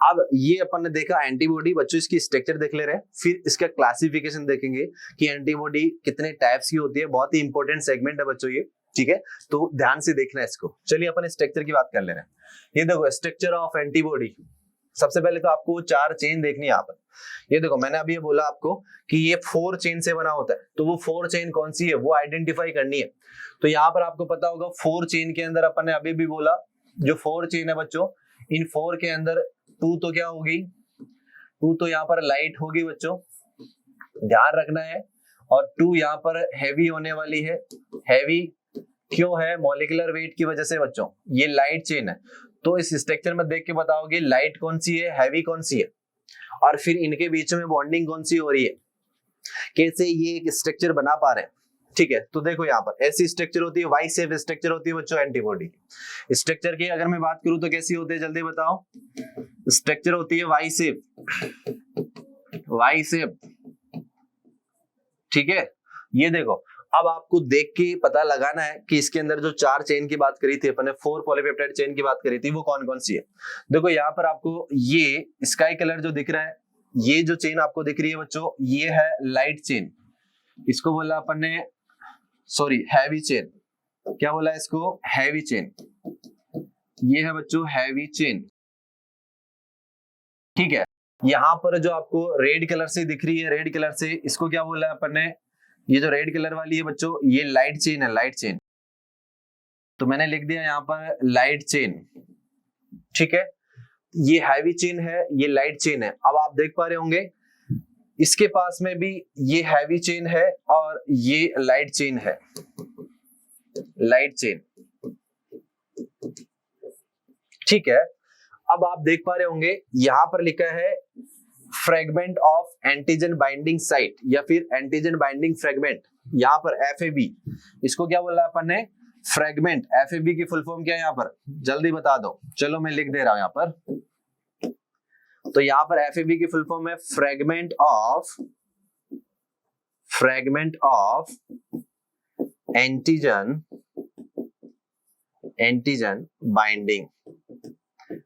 अब ये अपन ने देखा एंटीबॉडी, बच्चों इसकी स्ट्रक्चर देख ले रहे हैं, फिर इसका क्लासिफिकेशन देखेंगे कि एंटीबॉडी कितने टाइप्स की होती है। बहुत ही इंपॉर्टेंट सेगमेंट है बच्चों ये। ठीक है, तो ध्यान से देखना है इसको। चलिए अपन स्ट्रक्चर की बात कर ले रहे हैं। ये देखो स्ट्रक्चर ऑफ एंटीबॉडी। सबसे पहले तो आपको 4 चेन देखनी है यहाँ पर। ये देखो मैंने अभी ये बोला आपको कि ये 4 चेन से बना होता है, तो वो 4 चेन कौन सी है वो आइडेंटिफाई करनी है। तो यहाँ पर आपको पता होगा 4 चेन के अंदर अपन ने अभी भी बोला जो 4 चेन है बच्चों, इन 4 के अंदर 2 तो क्या होगी? 2 तो यहाँ पर लाइट होगी बच्चों, ध्यान रखना है। और 2 यहाँ पर हैवी होने वाली है। हैवी क्यों है? मॉलिक्यूलर वेट की वजह से बच्चों, ये लाइट चेन है। तो इस स्ट्रक्चर में देख के बताओगे लाइट कौन सी है, हैवी कौन सी है, और फिर इनके बीच में बॉन्डिंग कौन सी हो रही है, कैसे ये एक स्ट्रक्चर बना पा रहे हैं। ठीक है, तो देखो यहाँ पर ऐसी स्ट्रक्चर होती है, वाई शेप स्ट्रक्चर होती है बच्चों एंटीबॉडी। स्ट्रक्चर की अगर मैं बात करूं तो कैसी होती है जल्दी बताओ? स्ट्रक्चर होती है वाई शेप, वाई शेप। ठीक है, ये देखो अब आपको देख के पता लगाना है कि इसके अंदर जो 4 चेन की बात करी थी अपन ने, 4 पॉलीपेप्टाइड चेन की बात करी थी, वो कौन कौन सी है। देखो यहाँ पर आपको ये स्काई कलर जो दिख रहा है, ये जो चेन आपको दिख रही है बच्चों, ये है लाइट चेन। इसको बोला अपन ने, सॉरी हैवी चेन। क्या बोला इसको? Heavy chain. ये है बच्चों हैवी चेन। ठीक है, यहां पर जो आपको रेड कलर से दिख रही है, रेड कलर से, इसको क्या बोला अपन ने? ये जो रेड कलर वाली है बच्चों, ये लाइट चेन है, लाइट चेन। तो मैंने लिख दिया यहां पर लाइट चेन। ठीक है, ये हैवी चेन है, ये लाइट चेन है। अब आप देख पा रहे होंगे इसके पास में भी ये हैवी चेन है और ये लाइट चेन है, लाइट चेन। ठीक है, अब आप देख पा रहे होंगे यहां पर लिखा है fragment of antigen binding site या फिर एंटीजन बाइंडिंग फ्रेगमेंट, यहां पर FAB। इसको क्या बोला अपन ने? फ्रेगमेंट। FAB की फुल फॉर्म क्या है यहाँ पर जल्दी बता दो? चलो मैं लिख दे रहा हूं यहाँ पर। तो यहाँ पर FAB की फुल फॉर्म है fragment of antigen binding,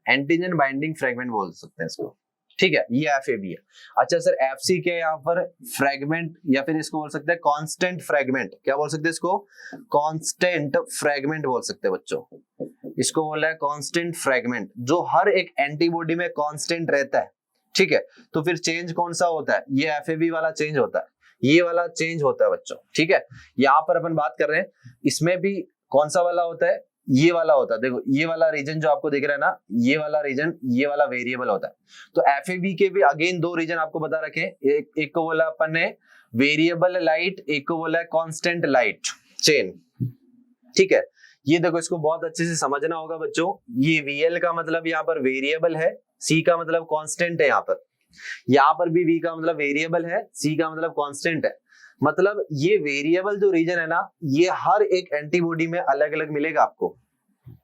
antigen binding fragment बोल सकते हैं इसको। ठीक है, ये FAB है। अच्छा सर FC क्या है यहाँ पर? फ्रेगमेंट, या फिर इसको बोल सकते हैं कांस्टेंट फ्रेगमेंट। क्या बोल सकते हैं इसको? कांस्टेंट फ्रेगमेंट बोल सकते हैं बच्चों। इसको बोला है कांस्टेंट फ्रेगमेंट, जो हर एक एंटीबॉडी में कांस्टेंट रहता है। ठीक है, तो फिर चेंज कौन सा होता है? ये FAB वाला चेंज होता है, ये वाला चेंज होता है बच्चों। ठीक है, यहाँ पर अपन बात कर रहे हैं, इसमें भी कौन सा वाला होता है? ये वाला होता है। देखो ये वाला रीजन जो आपको दिख रहा है ना, ये वाला रीजन, ये वाला वेरिएबल होता है। तो FAB के भी अगेन 2 रीजन आपको बता रखे, एक को बोला अपन ने वेरिएबल लाइट, एक को बोला है कांस्टेंट लाइट चेन। ठीक है, ये देखो इसको बहुत अच्छे से समझना होगा बच्चों। ये VL का मतलब यहाँ पर वेरिएबल है, C का मतलब कांस्टेंट है। यहाँ पर भी V का मतलब वेरिएबल है, C का मतलब कांस्टेंट है। मतलब ये वेरिएबल जो रीजन है ना, ये हर एक एंटीबॉडी में अलग अलग मिलेगा आपको।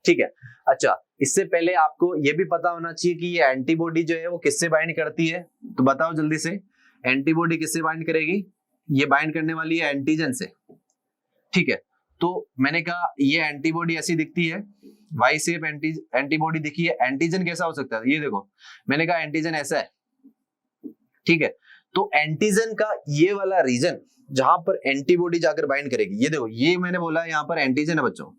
ठीक है, अच्छा इससे पहले आपको ये भी पता होना चाहिए कि ये एंटीबॉडी जो है वो किससे बाइंड करती है, तो बताओ जल्दी से, एंटीबॉडी किससे बाइंड करेगी? ये बाइंड करने वाली है एंटीजन से, ठीक है। तो मैंने कहा ये एंटीबॉडी ऐसी दिखती है, वाई शेप एंटीबॉडी दिखी है। एंटीजन कैसा हो सकता है? ये देखो, मैंने कहा एंटीजन ऐसा है, ठीक है। तो एंटीजन का ये वाला रीजन जहां पर एंटीबॉडी जाकर बाइंड करेगी, ये देखो, ये मैंने बोला यहाँ पर एंटीजन है बच्चों,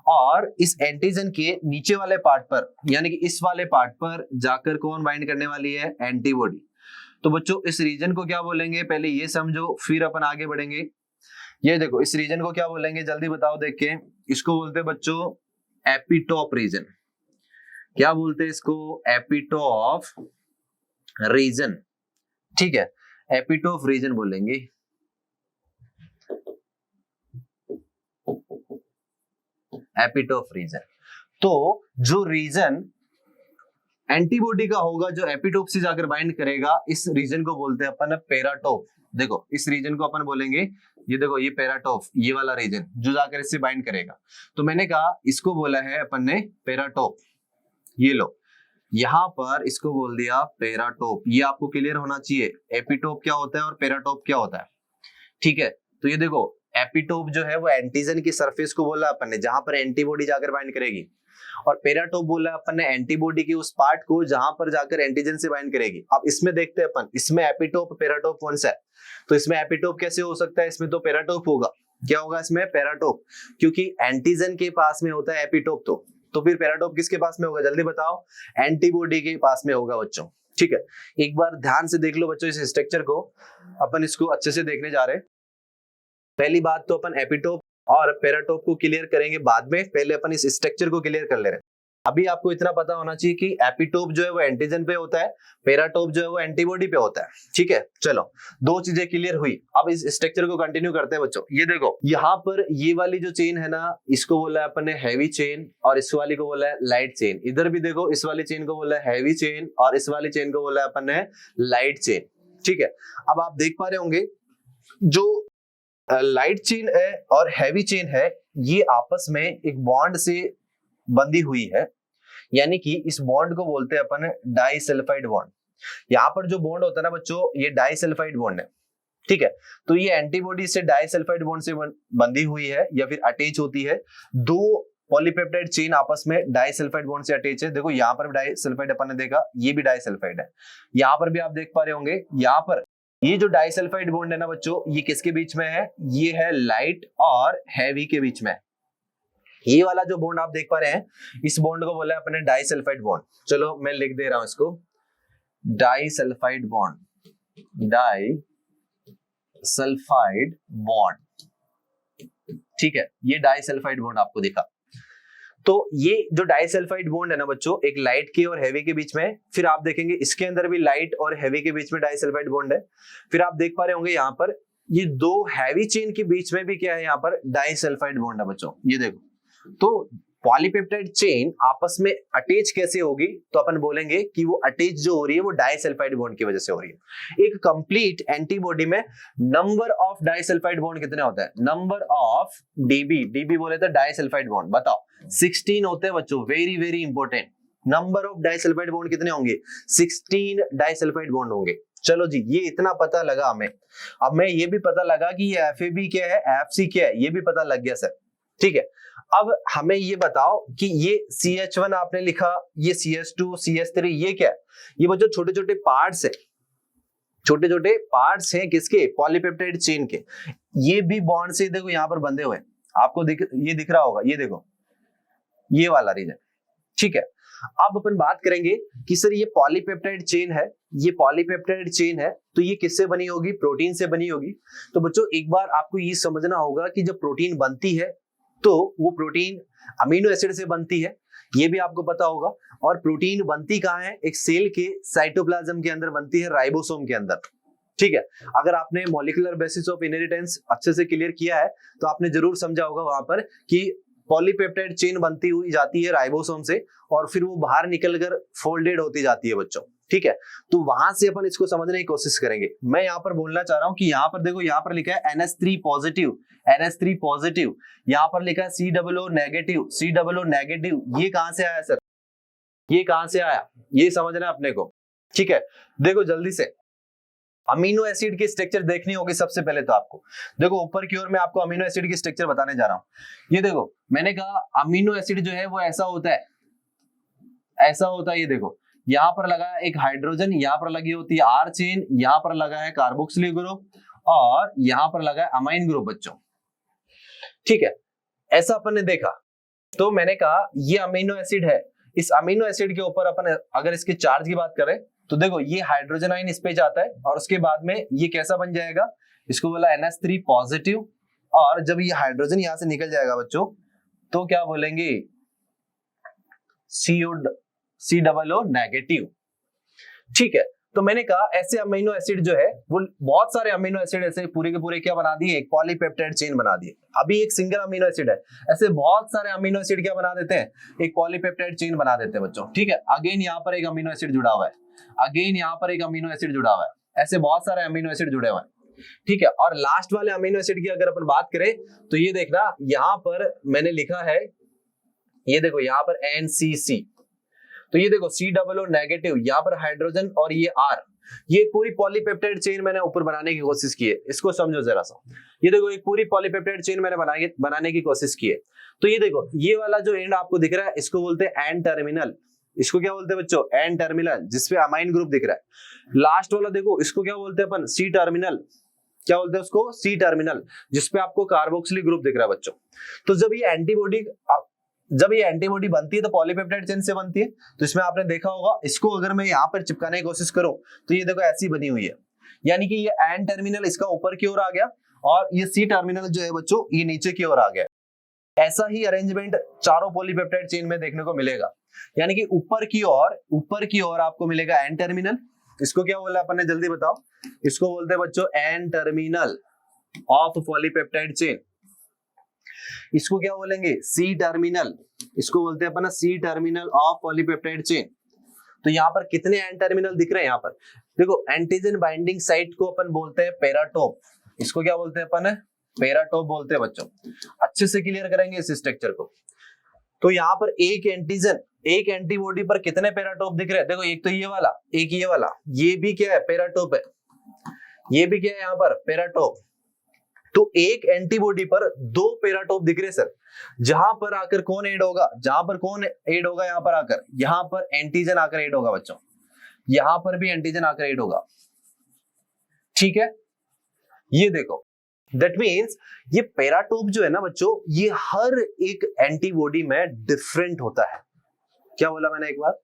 और इस एंटीजन के नीचे वाले पार्ट पर, यानी कि इस वाले पार्ट पर जाकर कौन बाइंड करने वाली है? एंटीबॉडी। तो बच्चों इस रीजन को क्या बोलेंगे? पहले ये समझो, फिर अपन आगे बढ़ेंगे। ये देखो, इस रीजन को क्या बोलेंगे? जल्दी बताओ देख के। इसको बोलते हैं बच्चों एपिटोप रीजन। क्या बोलते हैं इसको? एपिटोप रीजन, ठीक है, एपिटोप रीजन बोलेंगे। Epitope region. तो जो रीजन एंटीबॉडी का होगा, जो एपिटोप से जाकर बाइंड करेगा, इस रीजन को बोलते हैं अपन पेराटोप। देखो, इस रीजन को अपन बोलेंगे, ये देखो, ये पेराटोप, ये वाला रीजन जो जाकर इससे बाइंड करेगा। तो मैंने कहा इसको बोला है अपन ने पेराटोप। ये लो, यहां पर इसको बोल दिया पेराटोप। ये आपको क्लियर होना चाहिए, एपिटोप क्या होता है और पेराटोप क्या होता है, ठीक है। तो ये देखो, एपिटोप जो है वो एंटीजन की सरफेस को बोला अपन ने, जहां पर एंटीबॉडी जाकर बाइंड करेगी, और पेराटोप बोला अपन ने एंटीबॉडी के उस पार्ट को जहां पर जाकर एंटीजन से बाइंड करेगी। अब इसमें देखते हैं अपन, इसमें एपिटोप पेराटोप कौन सा है? तो इसमें एपिटोप कैसे हो सकता है? इसमें तो पेराटोप होगा। क्या होगा इसमें? पेराटोप, क्योंकि एंटीजन के पास में होता है एपिटोप। तो फिर पेराटोप किसके पास में होगा? जल्दी बताओ। एंटीबॉडी के पास में होगा बच्चों, ठीक है। एक बार ध्यान से देख लो बच्चों इस स्ट्रक्चर को, अपन इसको अच्छे से देखने जा रहे हैं। पहली बात तो अपन एपिटोप और पेराटोप को क्लियर करेंगे बाद में, पहले अपन इस स्ट्रक्चर को क्लियर कर ले रहे हैं। अभी आपको इतना पता होना चाहिए कि एपिटोप जो है वो एंटीजन पे होता है, पेराटोप जो है वो एंटीबॉडी पे होता है, ठीक है। चलो, दो चीजें क्लियर हुई। अब इस स्ट्रक्चर को कंटिन्यू करते हैं बच्चों। ये देखो, यहाँ पर ये वाली जो चेन है ना, इसको बोला है अपन ने हैवी चेन, और इस वाली को बोला है लाइट चेन। इधर भी देखो, इस वाली चेन को बोला है हैवी चेन, और इस वाली चेन को बोला है अपन ने लाइट चेन, ठीक है। अब आप देख पा रहे होंगे, जो लाइट चेन है और हैवी चेन है, ये आपस में एक बॉन्ड से बंधी हुई है, यानी कि इस बॉन्ड को बोलते हैं अपन डाइसल्फाइड बॉन्ड। यहाँ पर जो बॉन्ड होता है ना बच्चों, ये डाइसल्फाइड बॉन्ड है, ठीक है। तो ये एंटीबॉडी से डाइसल्फाइड बॉन्ड से बंधी हुई है या फिर अटैच होती है। दो पॉलीपेप्टाइड चेन आपस में डाइसल्फाइड बॉन्ड से अटैच है। देखो, यहाँ पर डाइसल्फाइड अपन ने देखा, ये भी डाइसल्फाइड है। यहाँ पर भी आप देख पा रहे होंगे, यहाँ पर ये जो डाइसल्फाइड बॉन्ड है ना बच्चों, ये किसके बीच में है? ये है लाइट और हैवी के बीच में। ये वाला जो बॉन्ड आप देख पा रहे हैं, इस बॉन्ड को बोला है अपने डाइसल्फाइड बॉन्ड। चलो मैं लिख दे रहा हूं इसको, डाइसल्फाइड बॉन्ड, डाइसल्फाइड बॉन्ड, ठीक है। ये डाइसल्फाइड बॉन्ड आपको दिखा। तो ये जो डाइसल्फाइड बॉन्ड है ना बच्चों, एक लाइट के और हैवी के बीच में, फिर आप देखेंगे इसके अंदर भी लाइट और हैवी के बीच में डाइसल्फाइड बॉन्ड है। फिर आप देख पा रहे होंगे यहाँ पर ये दो हैवी चेन के बीच में भी क्या है? यहाँ पर डाइसल्फाइड बॉन्ड है बच्चों, ये देखो। तो पॉलीपेप्टाइड चेन आपस में अटैच कैसे होगी? तो अपन बोलेंगे कि वो अटैच जो हो रही है वो डाइसल्फाइड बॉन्ड की वजह से हो रही है। एक कंप्लीट एंटीबॉडी में नंबर ऑफ डाइसल्फाइड बॉन्ड कितने होता है? नंबर ऑफ डीबी, डीबी बोले तो डाइसल्फाइड बॉन्ड, बताओ 16 होते हैं बच्चों। Very very important, number of disulphide bond कितने होंगे? 16 डाइसल्फाइड बॉन्ड होंगे। चलो जी, ये इतना पता लगा हमें। अब मैं ये भी पता लगा कि ये FAB क्या है, FC क्या है, ये भी पता लग गया सर, ठीक है। अब हमें ये बताओ कि ये CH1 आपने लिखा, ये CH2, CH3, ये क्या है? ये बच्चों छोटे छोटे पार्ट्स है, छोटे छोटे पार्ट्स हैं किसके? पॉलीपेप्टाइड चेन के। ये भी बॉन्ड से देखो यहाँ पर बंधे हुए हैं, आपको ये दिख रहा होगा, ये देखो, ये वाला रीजन, ठीक है। अब अपन बात करेंगे कि सर ये पॉलीपेप्टाइड चेन है, ये पॉलीपेप्टाइड चेन है, तो ये किससे बनी होगी? प्रोटीन से बनी होगी। तो बच्चों एक बार आपको ये समझना होगा कि जब प्रोटीन बनती है तो वो प्रोटीन अमीनो एसिड से बनती है, ये भी आपको पता होगा। और प्रोटीन बनती कहाँ है? एक सेल के साइटोप्लाज्म के अंदर बनती है, राइबोसोम के अंदर, ठीक है। अगर आपने मॉलिक्यूलर बेसिस ऑफ इनहेरिटेंस अच्छे से क्लियर किया है तो आपने जरूर समझा होगा वहां पर कि पॉलीपेप्टाइड चेन बनती हुई जाती है राइबोसोम से, और फिर वो बाहर निकलकर फोल्डेड होती जाती है बच्चों, ठीक है। तो वहां से अपन इसको समझने की कोशिश करेंगे। मैं यहाँ पर बोलना चाह रहा हूँ कि यहाँ पर देखो, यहाँ पर लिखा है NH3 पॉजिटिव, NH3 पॉजिटिव, यहाँ पर लिखा है COO नेगेटिव, COO नेगेटिव। ये कहां से आया सर? ये कहां से आया, ये समझना है अपने को, ठीक है। देखो जल्दी से अमीनो एसिड की स्ट्रक्चर देखनी होगी सबसे पहले तो आपको। देखो ऊपर की ओर मैं आपको अमीनो एसिड की स्ट्रक्चर बताने जा रहा हूं। ये देखो मैंने कहा अमीनो एसिड जो है वो ऐसा होता है, ऐसा होता है। ये देखो यहाँ पर लगा है एक हाइड्रोजन, यहाँ पर लगी होती है आर चेन, यहाँ पर लगा है कार्बोक्सिलिक ग्रुप और यहाँ पर लगा है अमाइन ग्रुप बच्चों, ठीक है। ऐसा अपन ने देखा तो मैंने कहा ये अमीनो एसिड है। इस अमीनो एसिड के ऊपर अपन अगर इसके चार्ज की बात करें तो देखो ये हाइड्रोजन आयन इस पे जाता है और उसके बाद में ये कैसा बन जाएगा, इसको बोला NH3 पॉजिटिव। और जब ये हाइड्रोजन यहां से निकल जाएगा बच्चों तो क्या बोलेंगे, COO नेगेटिव, ठीक है। तो मैंने कहा ऐसे अमीनो एसिड जो है वो बहुत सारे अमीनो एसिड ऐसे पूरे के पूरे क्या बना दिए, एक पॉलीपेप्टाइड चेन बना दिए। अभी एक सिंगल अमीनो एसिड है, ऐसे बहुत सारे अमीनो एसिड क्या बना देते हैं, एक पॉलीपेप्टाइड चेन बना देते हैं बच्चों, ठीक है। अगेन यहाँ पर एक अमीनो एसिड जुड़ा हुआ है, अगेन यहाँ पर एक अमीनो एसिड जुड़ा हुआ है, ऐसे बहुत सारे अमीनो एसिड जुड़े हुए हैं, ठीक है। और लास्ट वाले अमीनो एसिड की अगर अपन बात करें तो ये देखना यहाँ पर मैंने लिखा है, ये देखो यहाँ पर NCC, तो ये देखो COO नेगेटिव, यहाँ पर हाइड्रोजन और ये R, ये पूरी पॉलीपेप्टाइड चेन मैंने ऊपर बनाने की कोशिश की है। इसको समझो जरा सा, ये देखो एक पूरी पॉलीपेप्टाइड चेन मैंने बनाने की कोशिश की है। तो ये देखो ये वाला जो एंड आपको दिख रहा है इसको बोलते हैं एन टर्मिनल, इसको क्या बोलते हैं बच्चों, एन टर्मिनल, जिसपे अमाइन ग्रुप दिख रहा है। लास्ट वाला देखो इसको क्या बोलते हैं अपन, C टर्मिनल, क्या बोलते हैं उसको, C टर्मिनल, जिसपे आपको कार्बोक्सिलिक ग्रुप दिख रहा है बच्चों। तो जब ये एंटीबॉडी बनती है तो पॉलीपेप्टाइड चेन से बनती है। तो इसमें आपने देखा होगा, इसको अगर मैं यहाँ पर चिपकाने की कोशिश करूं तो ये देखो ऐसी बनी हुई है, यानी कि ये एन टर्मिनल इसका ऊपर की ओर आ गया और ये C टर्मिनल जो है बच्चों ये नीचे की ओर आ गया। ऐसा ही अरेंजमेंट चारों पॉलीपेप्टाइड चेन में देखने को मिलेगा, यानी कि ऊपर की ओर आपको मिलेगा एन टर्मिनल। इसको क्या बोला अपन ने, जल्दी बताओ, इसको बोलते हैं बच्चों N terminal of polypeptide chain. इसको क्या बोलेंगे, C टर्मिनल, इसको बोलते हैं अपन C terminal of polypeptide chain. तो यहाँ पर कितने एन टर्मिनल दिख रहे हैं, यहाँ पर देखो एंटीजन बाइंडिंग साइट को अपन बोलते हैं पेराटोप, इसको क्या बोलते हैं अपन, पेराटोप बोलते हैं बच्चों। अच्छे से क्लियर करेंगे इस स्ट्रक्चर को। तो यहाँ पर एक एंटीजन, एक एंटीबॉडी पर कितने पेराटोप दिख रहे हैं, देखो एक तो ये वाला, एक ये वाला, ये भी क्या है, पेराटोप है, ये भी क्या है यहाँ पर, पेराटोप। तो एक एंटीबॉडी पर दो पेराटोप दिख रहे सर। जहां पर आकर कौन ऐड होगा, जहां पर कौन ऐड होगा, यहां पर आकर, यहां पर एंटीजन आकर ऐड होगा बच्चों, यहां पर भी एंटीजन आकर ऐड होगा, ठीक है। ये देखो दैट मीन्स ये पेराटोप जो है ना बच्चों, ये हर एक एंटीबॉडी में डिफरेंट होता है। क्या बोला मैंने, एक बार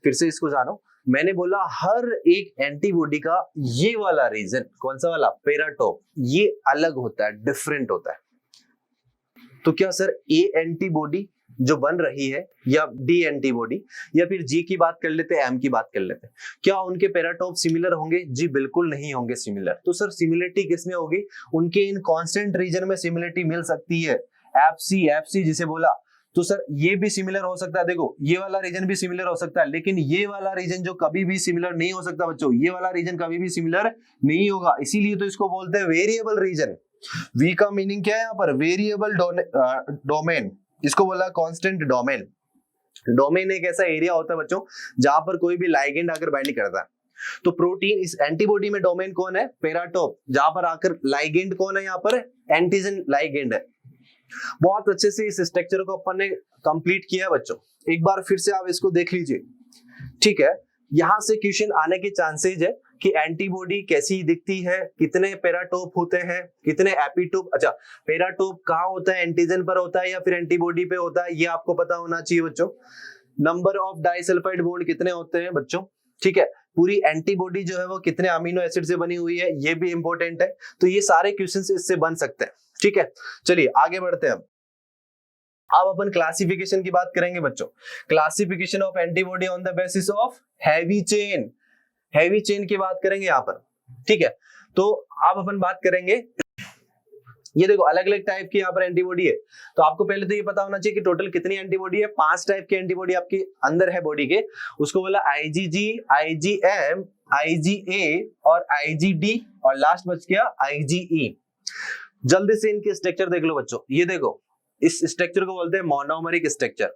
फिर से इसको जानो, मैंने बोला हर एक एंटीबॉडी का ये वाला रीजन, कौन सा वाला, पेराटोप, ये अलग होता है, डिफरेंट होता है। तो क्या सर ए एंटीबॉडी जो बन रही है या डी एंटीबॉडी या फिर जी की बात कर लेते हैं, एम की बात कर लेते हैं, क्या उनके पेराटोप सिमिलर होंगे, जी बिल्कुल नहीं होंगे सिमिलर। तो सर सिमिलरिटी किसमें होगी, उनके इन कांस्टेंट रीजन में सिमिलरिटी मिल सकती है, एफसी जिसे बोला। तो सर ये भी सिमिलर हो सकता है, देखो ये वाला रीजन भी सिमिलर हो सकता है, लेकिन ये वाला रीजन जो कभी भी सिमिलर नहीं हो सकता बच्चों, ये वाला रीजन कभी भी सिमिलर नहीं होगा। इसीलिए तो इसको बोलते हैं वेरिएबल रीजन। वी का मीनिंग क्या है यहाँ पर, वेरिएबल डोमेन, इसको बोला कांस्टेंट डोमेन। डोमेन एक ऐसा एरिया होता है बच्चों जहां पर कोई भी लाइगेंड आकर बाइंड करता है। तो प्रोटीन, इस एंटीबॉडी में डोमेन कौन है, पेराटोप, जहां पर आकर लाइगेंड कौन है, यहाँ पर एंटीजन लाइगेंड है। बहुत अच्छे से इस स्ट्रक्चर को अपन ने कंप्लीट किया है बच्चों, एक बार फिर से आप इसको देख लीजिए, ठीक है। यहां से क्वेश्चन आने के चांसेस है कि एंटीबॉडी कैसी दिखती है, कितने पेराटोप होते हैं, कितने एपिटोप, अच्छा पेराटोप कहाँ होता है, एंटीजन पर होता है या फिर एंटीबॉडी पे होता है, ये आपको पता होना चाहिए बच्चों। नंबर ऑफ डाइसल्फाइड बॉन्ड कितने होते हैं बच्चों, ठीक है। पूरी एंटीबॉडी जो है वो कितने अमीनो एसिड से बनी हुई है, ये भी इंपॉर्टेंट है। तो ये सारे क्वेश्चन इससे बन सकते हैं, ठीक है। चलिए आगे बढ़ते हैं। अब अपन क्लासिफिकेशन की बात करेंगे बच्चों। Classification of antibody on the basis of heavy chain, heavy chain की बात करेंगे यहाँ पर, ठीक है। तो अब अपन बात करेंगे, ये देखो अलग अलग टाइप की यहाँ पर एंटीबॉडी है। तो आपको पहले तो ये पता होना चाहिए कि टोटल कितनी एंटीबॉडी है, 5 टाइप की एंटीबॉडी आपके अंदर है बॉडी के। उसको बोला IgG, IgM, IgA और IgD और लास्ट बच गया IgE। जल्दी से इनके स्ट्रक्चर देख लो बच्चों। ये देखो इस स्ट्रक्चर को बोलते हैं मोनोमरिक स्ट्रक्चर,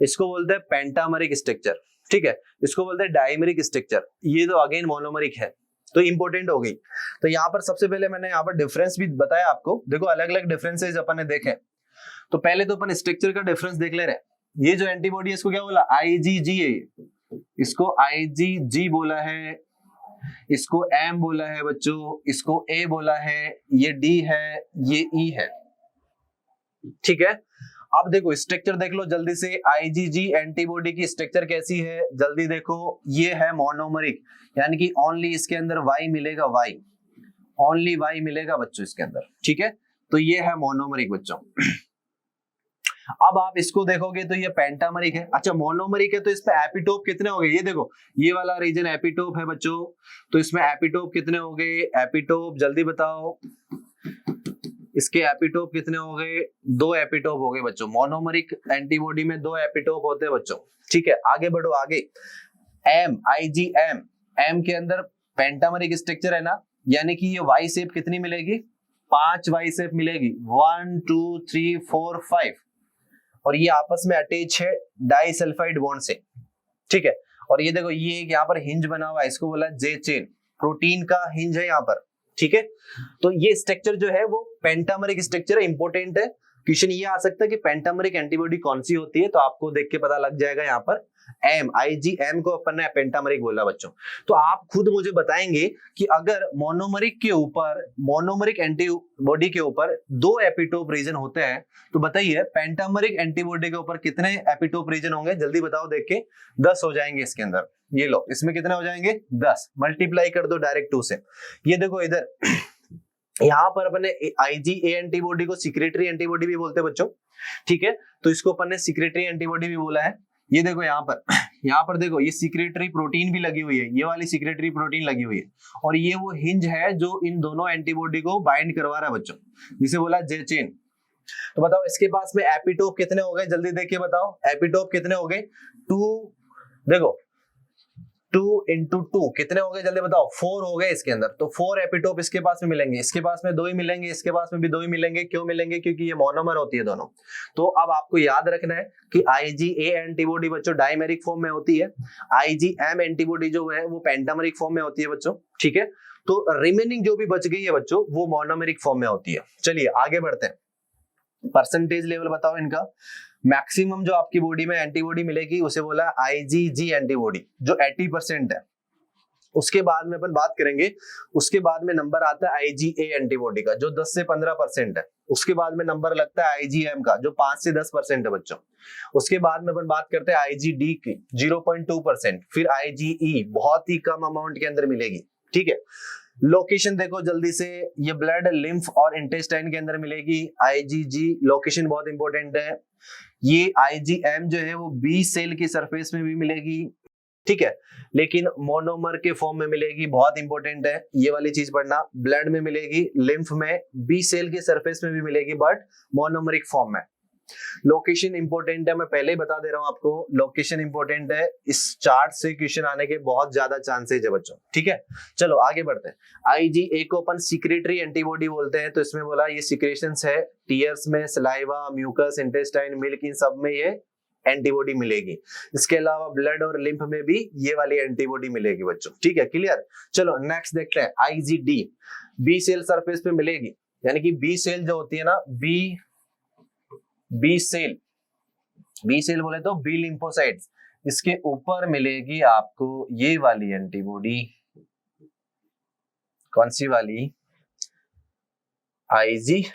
इसको बोलते हैं पेंटामरिक स्ट्रक्चर, ठीक है, इसको बोलते हैं डाइमेरिक स्ट्रक्चर। ये तो अगेन मोनोमरिक है, तो इंपॉर्टेंट हो गई। तो यहाँ पर सबसे पहले मैंने यहाँ पर डिफरेंस भी बताया आपको। देखो अलग अलग डिफरेंसेस अपन ने देखे। तो पहले तो अपन स्ट्रक्चर का डिफरेंस देख ले रहे। ये जो एंटीबॉडी है इसको क्या बोला, IgG है, इसको IgG बोला है, इसको M बोला है बच्चों, इसको A बोला है, ये D है, ये E है, ठीक है। अब देखो स्ट्रक्चर देख लो जल्दी से, IgG एंटीबॉडी की स्ट्रक्चर कैसी है, जल्दी देखो। ये है मोनोमरिक, यानी कि ओनली इसके अंदर Y मिलेगा, Y ओनली Y मिलेगा बच्चों इसके अंदर, ठीक है। तो ये है मोनोमरिक बच्चों। अब आप इसको देखोगे तो ये पेंटामरिक है। अच्छा मोनोमरिक है तो इस पे एपिटोप कितने हो गए, ये देखो ये वाला रीजन एपिटोप है बच्चों, तो इसमें एपिटोप कितने हो गए, एपिटोप जल्दी बताओ, इसके एपिटोप कितने हो गए, 2 एपिटोप हो गए बच्चों। मोनोमरिक एंटीबॉडी में 2 एपिटोप होते हैं बच्चों, ठीक है। आगे बढ़ो आगे, M IgM, M के अंदर पेंटामरिक स्ट्रक्चर है ना, यानी कि ये Y शेप कितनी मिलेगी, 5 Y शेप मिलेगी, 1 2 3 4 5, और ये आपस में अटैच है डाइसल्फाइड बॉन्ड से, ठीक है। और ये देखो ये यहाँ पर हिंज बना हुआ है, इसको बोला J चेन, प्रोटीन का हिंज है यहाँ पर, ठीक है। तो ये स्ट्रक्चर जो है वो पेंटामरिक स्ट्रक्चर है, इंपॉर्टेंट है। क्वेश्चन ये आ सकता है कि पेंटामरिक एंटीबॉडी कौन सी होती है, तो आपको देख के पता लग जाएगा। यहाँ पर M IgM को अपन ने पेंटामरिक बोला बच्चों। तो आप खुद मुझे बताएंगे कि अगर मोनोमरिक के ऊपर, मोनोमरिक एंटीबॉडी के ऊपर 2 एपिटोप रीजन होते हैं, तो बताइए पेंटामरिक एंटीबॉडी के ऊपर कितने एपिटोप रीजन होंगे, जल्दी बताओ देख के। 10 हो जाएंगे इसके अंदर, ये लो इसमें कितने हो जाएंगे 10, मल्टीप्लाई कर दो डायरेक्ट 2 से। ये देखो इधर यहाँ पर अपने IgA एंटीबॉडी को सिक्रेटरी एंटीबॉडी भी बोलते हैं बच्चों, ठीक है। तो इसको अपन ने सिक्रेटरी एंटीबॉडी भी बोला है। ये देखो यहाँ पर देखो ये सिक्रेटरी प्रोटीन भी लगी हुई है, ये वाली सिक्रेटरी प्रोटीन लगी हुई है, और ये वो हिंज है जो इन दोनों एंटीबॉडी को बाइंड करवा रहा है बच्चों, जिसे बोला J चेन। तो बताओ इसके पास में एपिटोप कितने हो गए, जल्दी देख के बताओ एपिटोप कितने हो गए, 2, देखो 2 into 2 कितने हो गए जल्दी बताओ, 4 हो गए इसके अंदर। तो 4 एपिटोप इसके पास में मिलेंगे, इसके पास में 2 ही मिलेंगे, इसके पास में भी 2 ही मिलेंगे। क्यों मिलेंगे, क्योंकि ये मोनोमर होती है दोनों। तो अब आपको याद रखना है कि IgA एंटीबॉडी बच्चों डाइमेरिक फॉर्म में होती है, IgM एंटीबॉडी जो है वो पेंटामेरिक फॉर्म में होती है बच्चों, ठीक है। तो रिमेनिंग जो भी बच गई है बच्चों वो मोनोमेरिक फॉर्म में होती है। चलिए आगे बढ़ते हैं, परसेंटेज लेवल बताओ इनका। मैक्सिमम जो आपकी बॉडी में एंटीबॉडी मिलेगी उसे बोला IgG एंटीबॉडी, जो 80% है। उसके बाद में अपन बात करेंगे, उसके बाद में नंबर आता है IgA एंटीबॉडी का, जो 10 से 15% है। उसके बाद में नंबर लगता है IgM का, जो 5 से 10% है बच्चों। उसके बाद में अपन बात करते हैं IgD की, 0.2%। फिर IgE बहुत ही कम अमाउंट के अंदर मिलेगी, ठीक है। लोकेशन देखो जल्दी से, ये ब्लड, लिम्फ और इंटेस्टाइन के अंदर मिलेगी। IgG लोकेशन बहुत इंपॉर्टेंट है। ये IgM जो है वो B सेल की सरफेस में भी मिलेगी, ठीक है, लेकिन मोनोमर के फॉर्म में मिलेगी, बहुत इंपॉर्टेंट है ये वाली चीज पढ़ना। ब्लड में मिलेगी, लिम्फ में, B सेल की सरफेस में भी मिलेगी, बट मोनोमरिक फॉर्म में। लोकेशन इंपॉर्टेंट है, मैं पहले ही बता दे रहा हूं आपको, लोकेशन इंपॉर्टेंट है। इस चार्ट से क्वेश्चन आने के बहुत ज्यादा चांसेस है बच्चों, ठीक है। चलो आगे बढ़ते हैं। IgA को अपन सिक्रेटरी एंटीबॉडी बोलते हैं, तो इसमें बोला ये सिक्रेशंस है, टीयर्स में, सलाइवा, म्यूकस, इंटेस्टाइन, मिल्क, इन सब में ये एंटीबॉडी मिलेगी। इसके अलावा ब्लड और लिम्फ में भी ये वाली एंटीबॉडी मिलेगी बच्चों, ठीक है, क्लियर। चलो नेक्स्ट देखते हैं IgD, B सेल सरफेस पे मिलेगी, यानी कि B सेल जो होती है ना, बी सेल बोले तो बी लिम्फोसाइट्स, इसके ऊपर मिलेगी आपको ये वाली एंटीबॉडी। कौन सी वाली, IgD,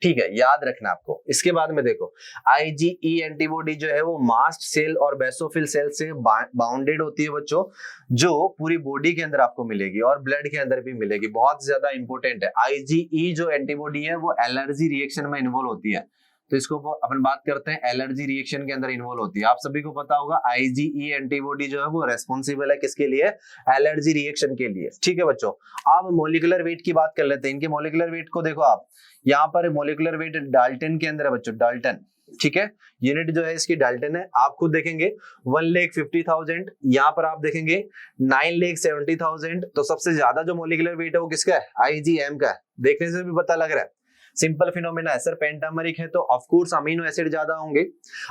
ठीक है, याद रखना आपको। इसके बाद में देखो IgE एंटीबॉडी जो है वो मास्ट सेल और बेसोफिल सेल से बाउंडेड होती है बच्चों, जो पूरी बॉडी के अंदर आपको मिलेगी और ब्लड के अंदर भी मिलेगी, बहुत ज्यादा इंपॉर्टेंट है। IgE जो एंटीबॉडी है वो एलर्जी रिएक्शन में इन्वॉल्व होती है, तो इसको अपन बात करते हैं एलर्जी रिएक्शन के अंदर इन्वॉल्व होती है। आप सभी को पता होगा IgE एंटीबॉडी जो है वो रेस्पॉन्सिबल है किसके लिए, एलर्जी रिएक्शन के लिए, ठीक है बच्चों। अब मॉलिक्यूलर वेट की बात कर लेते हैं। इनके मॉलिक्यूलर वेट को देखो आप, यहाँ पर मॉलिक्यूलर वेट डाल्टन के अंदर है बच्चों, डाल्टन, ठीक है। यूनिट जो है इसकी डाल्टन है, आप खुद देखेंगे 1,50,000, यहाँ पर आप देखेंगे 9,70,000। तो सबसे ज्यादा जो मॉलिक्यूलर वेट है वो किसका है, IgM का है, देखने से भी पता लग रहा है। सिंपल फिनोमेना है सर, पेंटामरिक है तो ऑफ कोर्स अमीनो एसिड ज्यादा होंगे,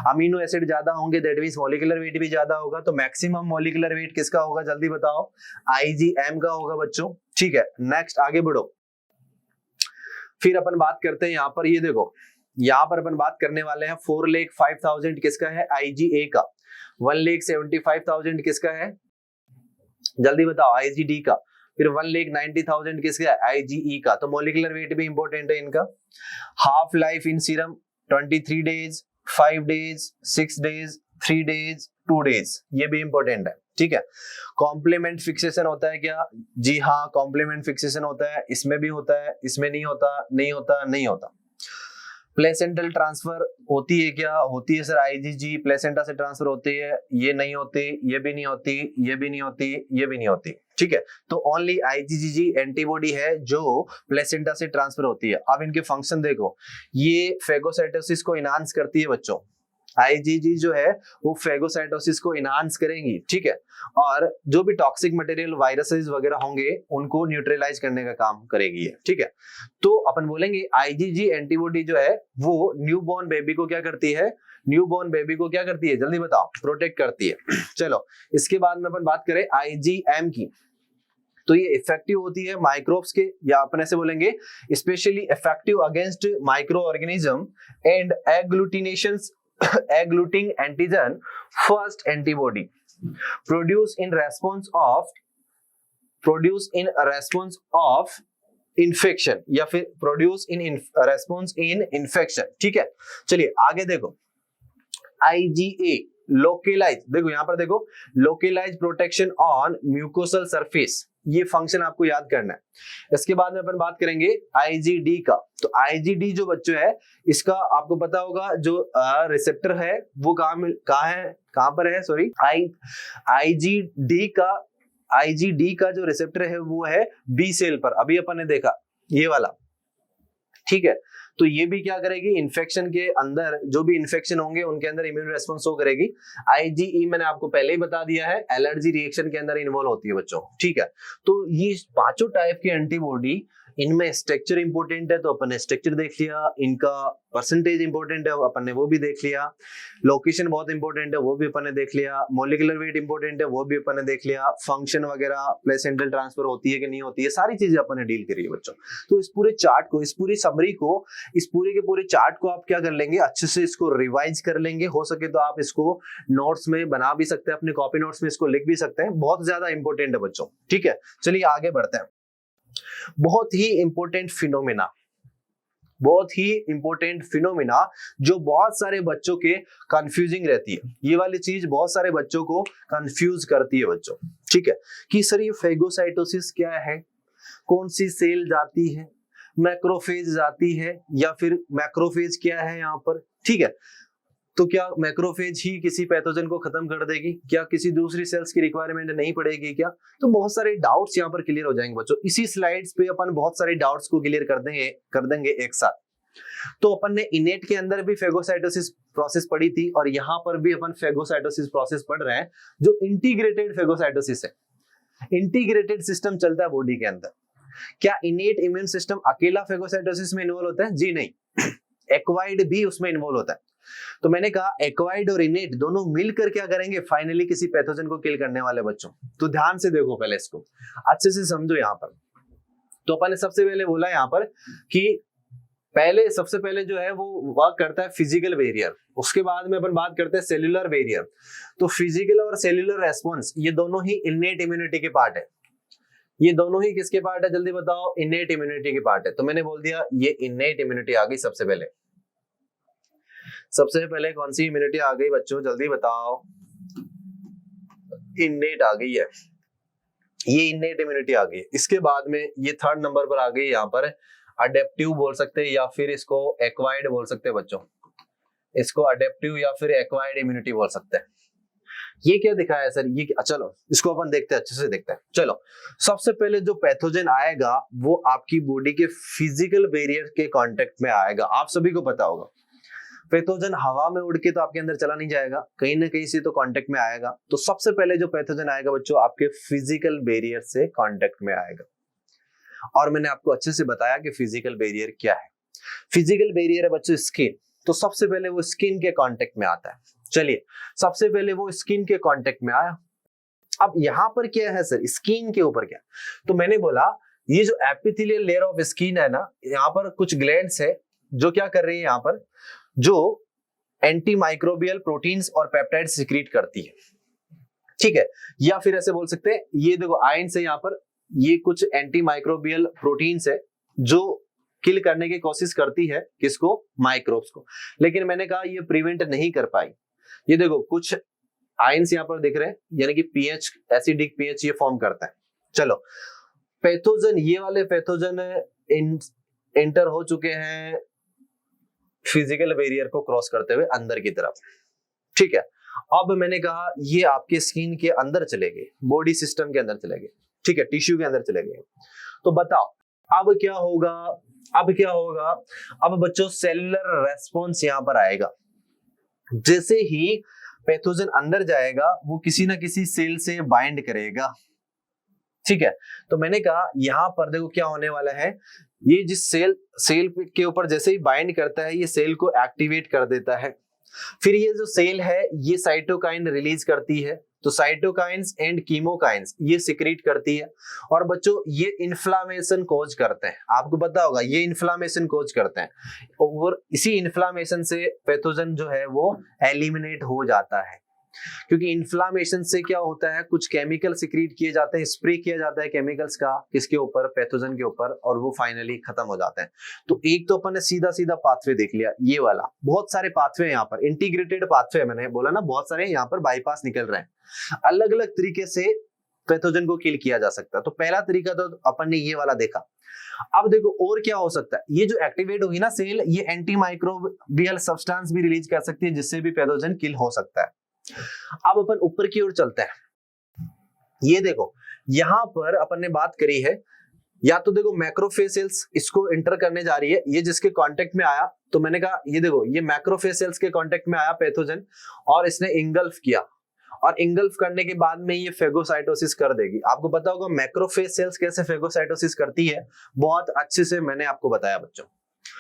अमीनो एसिड ज्यादा होंगे दैट मींस मॉलिक्यूलर वेट भी ज्यादा होगा, तो मैक्सिमम मॉलिक्यूलर वेट किसका होगा जल्दी बताओ, IgM का होगा बच्चों। ठीक है, नेक्स्ट आगे बढ़ो। फिर अपन बात करते हैं यहाँ पर, ये देखो यहाँ पर अपन बात करने वाले हैं 4,05,000 किसका है, IgA का। 1,75,000 किसका है जल्दी बताओ, IgD का। फिर 1,90,000 किसका है, IgE का। तो मॉलिक्यूलर वेट भी इंपॉर्टेंट है इनका। Half life in serum 23 days, 5 days, 6 days, 3 days, 2 days, ये भी इंपॉर्टेंट है। ठीक है, कॉम्प्लीमेंट फिक्सेशन होता है क्या, जी हाँ कॉम्प्लीमेंट फिक्सेशन होता है, इसमें भी होता है, इसमें नहीं होता, नहीं होता, नहीं होता। प्लेसेंटल ट्रांसफर होती है क्या, होती है सर, IgG प्लेसेंटा से ट्रांसफर होती है, ये नहीं होती, ये भी नहीं होती, ये भी नहीं होती, ये भी नहीं होती। ठीक है, तो ओनली IgG एंटीबॉडी है जो प्लेसेंटा से ट्रांसफर होती है। अब इनके फंक्शन देखो, ये फेगोसाइटोसिस को इनहांस करती है बच्चों, IgG जो है वो फेगोसाइटोसिस को इनहांस करेंगी। ठीक है, और जो भी टॉक्सिक मटेरियल वायरसेस वगैरह होंगे उनको न्यूट्रलाइज करने का काम करेगी ये। ठीक है, तो अपन बोलेंगे IgG एंटीबॉडी जो है वो न्यूबॉर्न बेबी को क्या करती है, न्यूबॉर्न बेबी को क्या करती है जल्दी बताओ, प्रोटेक्ट करती है। चलो इसके बाद में अपन बात करें IgM की, तो ये इफेक्टिव होती है माइक्रोब्स के, या अपन ऐसे बोलेंगे specially effective against microorganism and agglutinations agglutinating antigen first antibody produced in response of infection या फिर produced in response in infection। ठीक है, चलिए आगे देखो, IgA लोकेलाइज, देखो यहां पर देखो, localise protection on mucosal surface, ये फंक्शन आपको याद करना है। इसके बाद में अपन बात करेंगे IgD का। तो IgD जो बच्चों है इसका आपको पता होगा, जो रिसेप्टर है वो कहां पर है सॉरी, IgD का जो रिसेप्टर है वो है बी सेल पर, अभी अपन ने देखा ये वाला। ठीक है, तो ये भी क्या करेगी, इन्फेक्शन के अंदर जो भी इन्फेक्शन होंगे उनके अंदर इम्यून रेस्पॉन्स शो करेगी। IgE मैंने आपको पहले ही बता दिया है, एलर्जी रिएक्शन के अंदर इन्वॉल्व होती है बच्चों। ठीक है, तो ये पांचों टाइप की एंटीबॉडी, इनमें स्ट्रक्चर इंपॉर्टेंट है तो अपन ने स्ट्रक्चर देख लिया, इनका परसेंटेज इंपॉर्टेंट है अपन ने वो भी देख लिया, लोकेशन बहुत इंपॉर्टेंट है वो भी अपन ने देख लिया, मॉलिक्यूलर वेट इंपॉर्टेंट है वो भी अपन ने देख लिया, फंक्शन वगैरह प्लेसेंटल ट्रांसफर होती है कि नहीं होती है, सारी चीजें अपन ने डील करी है बच्चों। तो इस पूरे चार्ट को, इस पूरी समरी को, इस पूरे के पूरे चार्ट को आप क्या कर लेंगे, अच्छे से इसको रिवाइज कर लेंगे। हो सके तो आप इसको नोट्स में बना भी सकते हैं, अपने कॉपी नोट्स में इसको लिख भी सकते हैं, बहुत ज्यादा इंपॉर्टेंट है बच्चों। ठीक है, चलिए आगे बढ़ते हैं। बहुत ही इंपॉर्टेंट फिनोमेना, बहुत ही इंपॉर्टेंट फिनोमेना जो बहुत सारे बच्चों के कंफ्यूजिंग रहती है, ये वाली चीज बहुत सारे बच्चों को कंफ्यूज करती है बच्चों। ठीक है, कि सर ये फेगोसाइटोसिस क्या है, कौन सी सेल जाती है, मैक्रोफेज जाती है या फिर मैक्रोफेज क्या है यहाँ पर। ठीक है, तो क्या मैक्रोफेज ही किसी पैथोजन को खत्म कर देगी, क्या किसी दूसरी सेल्स की रिक्वायरमेंट नहीं पड़ेगी क्या, तो बहुत सारे डाउट्स यहाँ पर क्लियर हो जाएंगे बच्चों। इसी स्लाइड्स पे अपन बहुत सारे डाउट्स को क्लियर कर देंगे एक साथ। तो अपन ने इनेट के अंदर भी फेगोसाइटोसिस प्रोसेस पढ़ी थी और यहाँ पर भी अपन फेगोसाइटोसिस प्रोसेस पढ़ रहे हैं, जो इंटीग्रेटेड फेगोसाइटोसिस है। इंटीग्रेटेड सिस्टम चलता है बॉडी के अंदर। क्या इनेट इम्यून सिस्टम अकेला फेगोसाइटोसिस में इन्वॉल्व होता है, जी नहीं, एक्वायर्ड भी उसमें इन्वॉल्व होता है। तो मैंने कहा एक्वायर्ड और इनेट दोनों मिलकर क्या करेंगे, फाइनली किसी पैथोजन को किल करने वाले बच्चों। तो ध्यान से देखो, पहले इसको अच्छे से समझो यहाँ पर। तो अपन ने सबसे पहले बोला यहाँ पर कि सबसे पहले जो है वो वर्क करता है फिजिकल बैरियर, उसके बाद में अपन बात करते हैं सेल्यूलर बैरियर। तो फिजिकल और सेल्यूलर रेस्पॉन्स ये दोनों ही इनेट इम्यूनिटी के पार्ट है। ये दोनों ही किसके पार्ट है जल्दी बताओ, इनेट इम्यूनिटी के पार्ट है। तो मैंने बोल दिया ये इनेट इम्यूनिटी आ गई। सबसे पहले कौन सी इम्यूनिटी आ गई बच्चों जल्दी बताओ, इनेट आ गई है, ये इनेट इम्यूनिटी आ गई। इसके बाद में ये थर्ड नंबर पर आ गई, यहाँ पर अडेप्टिव बोल सकते हैं या फिर इसको एक्वायर्ड बोल सकते हैं बच्चों, इसको अडेप्टिव या फिर एक्वायर्ड इम्यूनिटी बोल सकते हैं। ये क्या दिखाया है सर, ये चलो इसको अपन देखते हैं, अच्छे से देखते हैं। चलो सबसे पहले जो पैथोजन आएगा वो आपकी बॉडी के फिजिकल बैरियर के कांटेक्ट में आएगा। आप सभी को पता होगा पैथोजन हवा में उड़ के तो आपके अंदर चला नहीं जाएगा, कहीं ना कहीं से तो कांटेक्ट में आएगा। तो सबसे पहले जो पैथोजन आएगा बच्चों आपके फिजिकल बैरियर से कांटेक्ट में आएगा। और मैंने आपको अच्छे से बताया कि फिजिकल बैरियर क्या है। फिजिकल बैरियर है बच्चों स्किन, तो सबसे पहले वो स्किन के कांटेक्ट में आता है। चलिए, सबसे पहले वो स्किन के कांटेक्ट में आया। अब यहाँ पर क्या है सर, स्किन के ऊपर क्या, तो मैंने बोला ये जो एपिथेलियल लेयर ऑफ स्किन है ना, यहाँ पर कुछ ग्लैंड्स है जो क्या कर रही है, यहाँ पर जो एंटी माइक्रोबियल प्रोटीन्स और पेप्टाइड सिक्रीट करती है, ठीक है। या फिर ऐसे बोल सकते हैं, ये देखो आयन से यहाँ पर ये कुछ एंटी माइक्रोबियल प्रोटीन्स है जो किल करने की कोशिश करती है, किसको, माइक्रोब्स को। लेकिन मैंने कहा ये प्रिवेंट नहीं कर पाई। ये देखो कुछ आयंस यहाँ पर दिख रहे हैं, यानी कि पीएच, एसिडिक पीएच ये फॉर्म करता है। चलो, पैथोजन, ये वाले पैथोजन एंटर हो चुके हैं फिजिकल बैरियर को क्रॉस करते हुए अंदर की तरफ, ठीक है। अब मैंने कहा ये आपके स्किन के अंदर चले गए, बॉडी सिस्टम के अंदर चले गए, ठीक है, टिश्यू के अंदर चले गए। तो बताओ अब क्या होगा, अब क्या होगा, अब बच्चों सेलुलर रेस्पॉन्स यहां पर आएगा। जैसे ही पैथोजन अंदर जाएगा वो किसी ना किसी सेल से बाइंड करेगा, ठीक है। तो मैंने कहा यहां पर देखो क्या होने वाला है, ये जिस सेल के ऊपर जैसे ही बाइंड करता है ये सेल को एक्टिवेट कर देता है। फिर ये जो सेल है ये साइटोकाइन रिलीज करती है, तो साइटोकाइंस एंड कीमोकाइंस ये सिक्रीट करती है। और बच्चों ये इन्फ्लामेशन कोज करते हैं, आपको पता होगा ये इन्फ्लामेशन कोज करते हैं, और इसी इन्फ्लामेशन से पैथोजन जो है वो एलिमिनेट हो जाता है। क्योंकि इन्फ्लामेशन से क्या होता है, कुछ केमिकल सिक्रीट किए जाते हैं, स्प्रे किया जाता है केमिकल्स का, किसके ऊपर, पैथोजन के ऊपर, और वो फाइनली खत्म हो जाते हैं। तो एक तो अपन ने सीधा सीधा पाथवे देख लिया, ये वाला। बहुत सारे पाथवे यहाँ पर, इंटीग्रेटेड पाथवे, मैंने बोला ना बहुत सारे यहाँ पर बाईपास निकल रहे हैं, अलग अलग तरीके से पैथोजन को किल किया जा सकता है। तो पहला तरीका तो अपन ने ये वाला देखा। अब देखो और क्या हो सकता है, ये जो एक्टिवेट होगी ना सेल, ये एंटी माइक्रोबियल सब्सटेंस भी रिलीज कर सकती है जिससे भी पैथोजन किल हो सकता है। अब अपन ऊपर की ओर चलते हैं। ये देखो यहां पर अपन ने बात करी है, या तो देखो मैक्रोफेज सेल्स इसको इंटर करने जा रही है, ये जिसके कांटेक्ट में आया, तो मैंने कहा ये देखो ये मैक्रोफेज सेल्स के कांटेक्ट में आया पैथोजन, और इसने इंगल्फ किया, और इंगल्फ करने के बाद में ये फेगोसाइटोसिस कर देगी। आपको पता होगा मैक्रोफेज सेल्स कैसे फेगोसाइटोसिस करती है, बहुत अच्छे से मैंने आपको बताया बच्चों।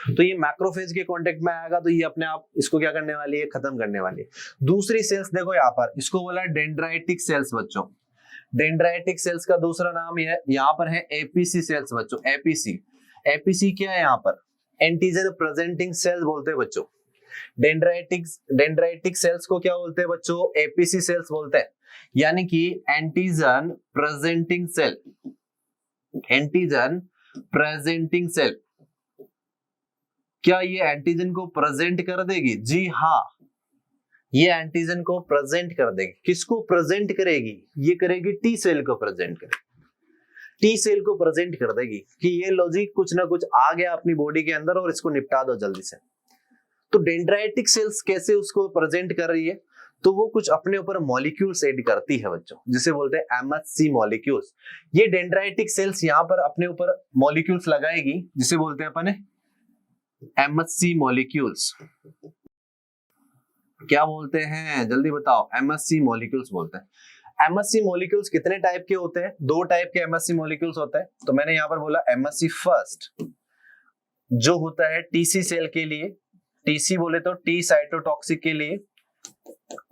तो ये मैक्रोफेज के कांटेक्ट में आएगा तो ये अपने आप इसको क्या करने वाली है, खत्म करने वाली है। दूसरी सेल्स देखो यहाँ पर, इसको बोला डेंड्राइटिक सेल्स बच्चों। डेंड्राइटिक सेल्स का दूसरा नाम ये यहाँ पर है एपीसी सेल्स बच्चों। एपीसी, एपीसी क्या है यहाँ पर, एंटीजन प्रेजेंटिंग सेल्स बोलते हैं बच्चों। डेंड्राइटिक सेल्स को क्या बोलते हैं बच्चों, एपीसी सेल्स बोलते हैं, यानी कि antigen presenting cell. Antigen presenting cell, क्या ये एंटीजन को प्रेजेंट कर देगी? जी हाँ, ये एंटीजन को प्रेजेंट कर देगी। किसको प्रेजेंट करेगी? ये करेगी टी सेल को प्रेजेंट करेगी, टी सेल को प्रेजेंट कर देगी कि ये लॉजिक कुछ ना कुछ आ गया अपनी बॉडी के अंदर और इसको निपटा दो जल्दी से। तो डेंड्राइटिक सेल्स कैसे उसको प्रेजेंट कर रही है, तो वो कुछ अपने ऊपर मॉलिक्यूल्स ऐड करती है बच्चों, जिसे बोलते हैं एमएचसी मॉलिक्यूल्स। ये डेंड्राइटिक सेल्स यहाँ पर अपने ऊपर मॉलिक्यूल्स लगाएगी, जिसे बोलते हैं अपन एमएचसी मॉलिक्यूल्स। क्या बोलते हैं जल्दी बताओ? एमएचसी मॉलिक्यूल्स बोलते हैं। एमएचसी मॉलिक्यूल्स कितने टाइप के होते हैं? दो टाइप के एमएचसी मॉलिक्यूल्स होते हैं। तो मैंने यहाँ पर बोला एमएचसी फर्स्ट जो होता है टीसी सेल के लिए, टीसी बोले तो टी साइटोटॉक्सिक के लिए,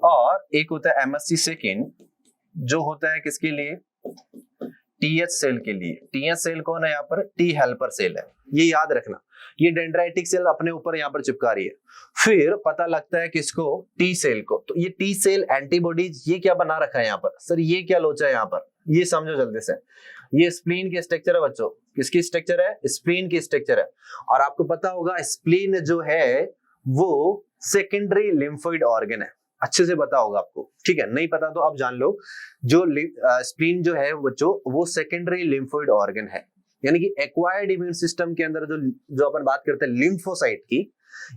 और एक होता है एमएचसी सेकेंड जो होता है किसके लिए, टीएच सेल के लिए। टीएच सेल कौन है यहाँ पर? टी हेल्पर सेल है, ये याद रखना। ये डेंड्राइटिक सेल अपने ऊपर यहाँ पर चिपका रही है। फिर पता लगता है किसको? टी सेल को। तो ये टी सेल एंटीबॉडीज ये क्या बना रखा है यहाँ पर? सर ये क्या लोचा है यहाँ पर, ये समझो जल्दी से। ये स्प्लीन की स्ट्रक्चर है बच्चों। किसकी स्ट्रक्चर है? स्प्लीन की स्ट्रक्चर है। और आपको पता होगा स्प्लीन जो है वो सेकेंडरी लिम्फोइड ऑर्गन है, अच्छे से पता होगा आपको, ठीक है। नहीं पता तो आप जान लो, जो स्प्लीन जो है बच्चों वो सेकेंडरी लिम्फोइड ऑर्गन है। यानी कि एक्वायर्ड इम्यून सिस्टम के अंदर जो अपन बात करते हैं लिम्फोसाइट की,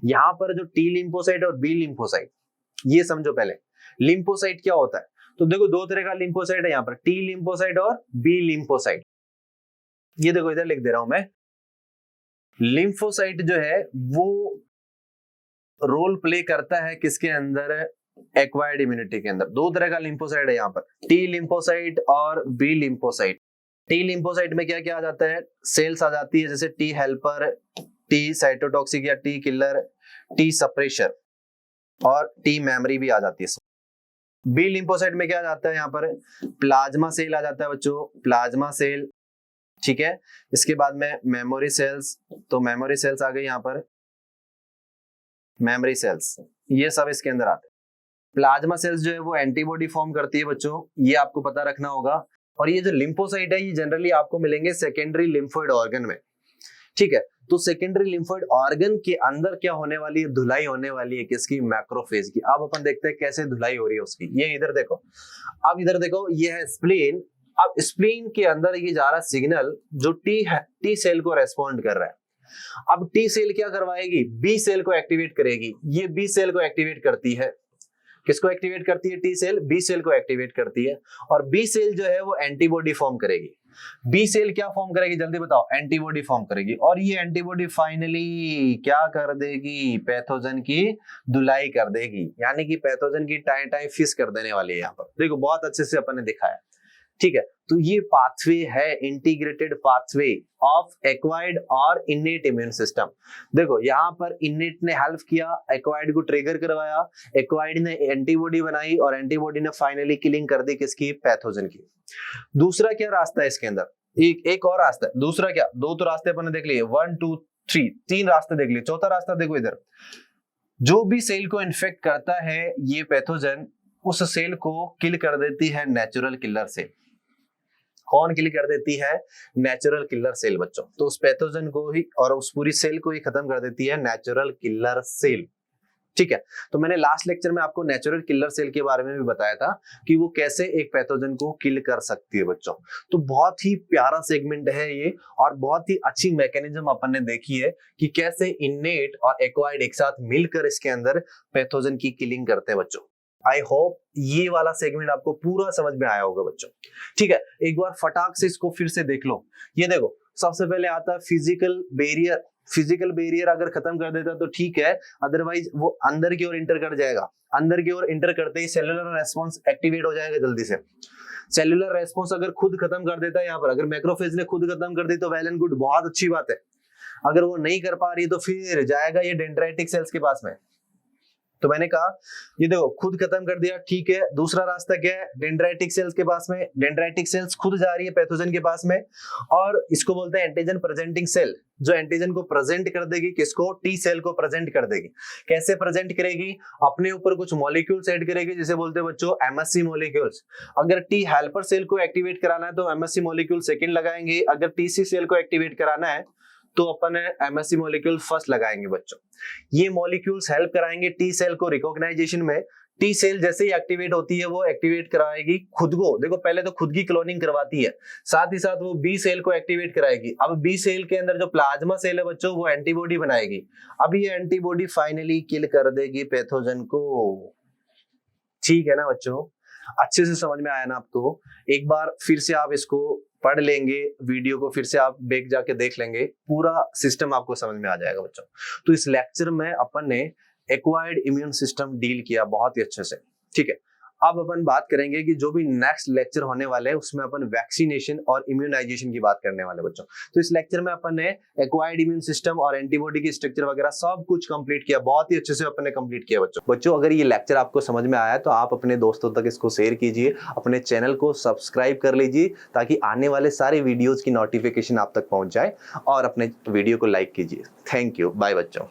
यहाँ पर जो टी लिम्फोसाइट और बी लिम्फोसाइट, ये समझो पहले। लिम्फोसाइट क्या होता है? तो देखो दो तरह का लिम्फोसाइट है यहाँ पर, टी लिम्फोसाइट और बी लिम्फोसाइट। ये देखो इधर लिख दे रहा हूं मैं। लिम्फोसाइट जो है वो रोल प्ले करता है किसके अंदर? एक्वायर्ड इम्यूनिटी के अंदर। दो तरह का लिम्फोसाइट है यहाँ पर, टी लिम्फोसाइट और बी लिम्फोसाइट। टी लिम्फोसाइट में क्या क्या आ जाता है? सेल्स आ जाती है जैसे टी हेल्पर, टी साइटोटॉक्सिक या टी किलर, टी सप्रेशर और टी मेमोरी भी आ जाती है। बी लिम्फोसाइट में क्या आ जाता है, यहाँ पर प्लाज्मा सेल आ जाता है बच्चों, प्लाज्मा सेल, ठीक है। इसके बाद में मेमोरी सेल्स, तो मेमोरी सेल्स आ गई यहाँ पर, मेमोरी सेल्स, ये सब इसके अंदर आते हैं। प्लाज्मा सेल्स जो है वो एंटीबॉडी फॉर्म करती है बच्चों, ये आपको पता रखना होगा। और ये जो लिम्फोसाइट है ये जनरली आपको मिलेंगे सेकेंडरी लिम्फोइड ऑर्गन में, ठीक है। तो सेकेंडरी लिम्फोइड ऑर्गन के अंदर क्या होने वाली है, धुलाई होने वाली है किसकी, मैक्रोफेज की। अब अपन देखते हैं कैसे धुलाई हो रही है उसकी। ये इधर देखो, अब इधर देखो, ये है स्प्लीन। अब स्प्लीन के अंदर ये जा रहा सिग्नल जो टी सेल को रेस्पॉन्ड कर रहा है। अब टी सेल क्या करवाएगी, बी सेल को एक्टिवेट करेगी। ये बी सेल को एक्टिवेट करती है, किसको एक्टिवेट करती है, टी सेल बी सेल को एक्टिवेट करती है। और बी सेल जो है वो एंटीबॉडी फॉर्म करेगी। बी सेल क्या फॉर्म करेगी, जल्दी बताओ, एंटीबॉडी फॉर्म करेगी। और ये एंटीबॉडी फाइनली क्या कर देगी, पैथोजन की धुलाई कर देगी, यानी कि पैथोजन की टाई फिश कर देने वाली है। यहाँ पर देखो बहुत अच्छे से अपन ने दिखाया, ठीक है। तो ये पाथवे है, इंटीग्रेटेड पाथवे ऑफ एक्वायर्ड और इनेट इम्यून सिस्टम। देखो यहाँ पर इनेट ने हेल्प किया, एक्वायर्ड को ट्रिगर करवाया, एक्वायर्ड ने एंटीबॉडी बनाई और एंटीबॉडी ने फाइनली किलिंग कर दी किसकी, पैथोजन की। दूसरा क्या रास्ता है इसके अंदर, एक और रास्ता है। दूसरा क्या, दो तो रास्ते अपन ने देख लिए, 1 2 3, 3 रास्ते देख लिए। चौथा रास्ता देखो इधर, जो भी सेल को इन्फेक्ट करता है ये पैथोजन, उस सेल को किल कर देती है नेचुरल किलर सेल। कौन किल कर देती है, नेचुरल किलर सेल बच्चों। तो उस पैथोजन को ही और उस पूरी सेल को ही खत्म कर देती है नेचुरल किलर सेल, ठीक है। तो मैंने लास्ट लेक्चर में आपको नेचुरल किलर सेल के बारे में भी बताया था कि वो कैसे एक पैथोजन को किल कर सकती है बच्चों। तो बहुत ही प्यारा सेगमेंट है ये, और बहुत ही अच्छी मैकेनिज्म अपन ने देखी है कि कैसे इनेट और एक्वायर्ड एक साथ मिलकर इसके अंदर पैथोजन की किलिंग करते हैं बच्चों। आई होप ये वाला सेगमेंट आपको पूरा समझ में आया होगा बच्चों, ठीक है। एक बार फटाक से इसको फिर से देख लो। ये देखो सबसे पहले आता है फिजिकल बैरियर। फिजिकल बैरियर अगर खत्म कर देता तो ठीक है, अदरवाइज वो अंदर की ओर इंटर कर जाएगा। अंदर की ओर इंटर करते ही सेलुलर रेस्पॉन्स एक्टिवेट हो जाएगा जल्दी से। सेलुलर रेस्पॉन्स अगर खुद खत्म कर देता है, यहाँ पर अगर मैक्रोफेज ने खुद खत्म कर दी तो वेल एंड गुड, बहुत अच्छी बात है। अगर वो नहीं कर पा रही तो फिर जाएगा ये डेंड्राइटिक सेल्स के पास में। तो मैंने कहा ये देखो खुद खत्म कर दिया, ठीक है। दूसरा रास्ता क्या है, डेंड्राइटिक सेल्स के पास में। डेंड्राइटिक सेल्स खुद जा रही है पैथोजन के पास में, और इसको बोलते हैं एंटीजन प्रेजेंटिंग सेल, जो एंटीजन को प्रेजेंट कर देगी, किसको, टी सेल को प्रेजेंट कर देगी। कैसे प्रेजेंट करेगी, अपने ऊपर कुछ मॉलिक्यूल्स ऐड करेगी, जिसे बोलते हैं बच्चों एमएससी मॉलिक्यूल्स। अगर टी हेल्पर सेल को एक्टिवेट कराना है तो एमएससी मॉलिक्यूल सेकंड लगाएंगे, अगर टीसी सेल को एक्टिवेट कराना है तो अपन एमएससी मॉलिक्यूल फर्स्ट लगाएंगे बच्चों। ये मॉलिक्यूल्स हेल्प कराएंगे टी सेल को रिकॉग्नाइजेशन में। टी सेल जैसे ही एक्टिवेट होती है वो एक्टिवेट कराएगी खुद को, देखो पहले तो खुद की क्लोनिंग करवाती है, साथ ही साथ वो बी सेल को एक्टिवेट कराएगी। अब बी सेल के अंदर जो प्लाज्मा सेल है बच्चों वो एंटीबॉडी बनाएगी। अब ये एंटीबॉडी फाइनली किल कर देगी पैथोजन को, ठीक है ना बच्चों। अच्छे से समझ में आया ना आपको। एक बार फिर से आप इसको पढ़ लेंगे, वीडियो को फिर से आप बैक जाके देख लेंगे, पूरा सिस्टम आपको समझ में आ जाएगा बच्चों। तो इस लेक्चर में अपन ने एक्वायर्ड इम्यून सिस्टम डील किया बहुत ही अच्छे से, ठीक है। अब अपन बात करेंगे कि जो भी नेक्स्ट लेक्चर होने वाले हैं उसमें अपन वैक्सीनेशन और इम्यूनाइजेशन की बात करने वाले बच्चों। तो इस लेक्चर में अपन ने एक्वायर्ड इम्यून सिस्टम और एंटीबॉडी की स्ट्रक्चर वगैरह सब कुछ कंप्लीट किया, बहुत ही अच्छे से अपन ने कंप्लीट किया बच्चों। अगर ये लेक्चर आपको समझ में आया तो आप अपने दोस्तों तक इसको शेयर कीजिए, अपने चैनल को सब्सक्राइब कर लीजिए ताकि आने वाले सारे वीडियोज की नोटिफिकेशन आप तक पहुंच जाए, और अपने वीडियो को लाइक कीजिए। थैंक यू, बाय बच्चों।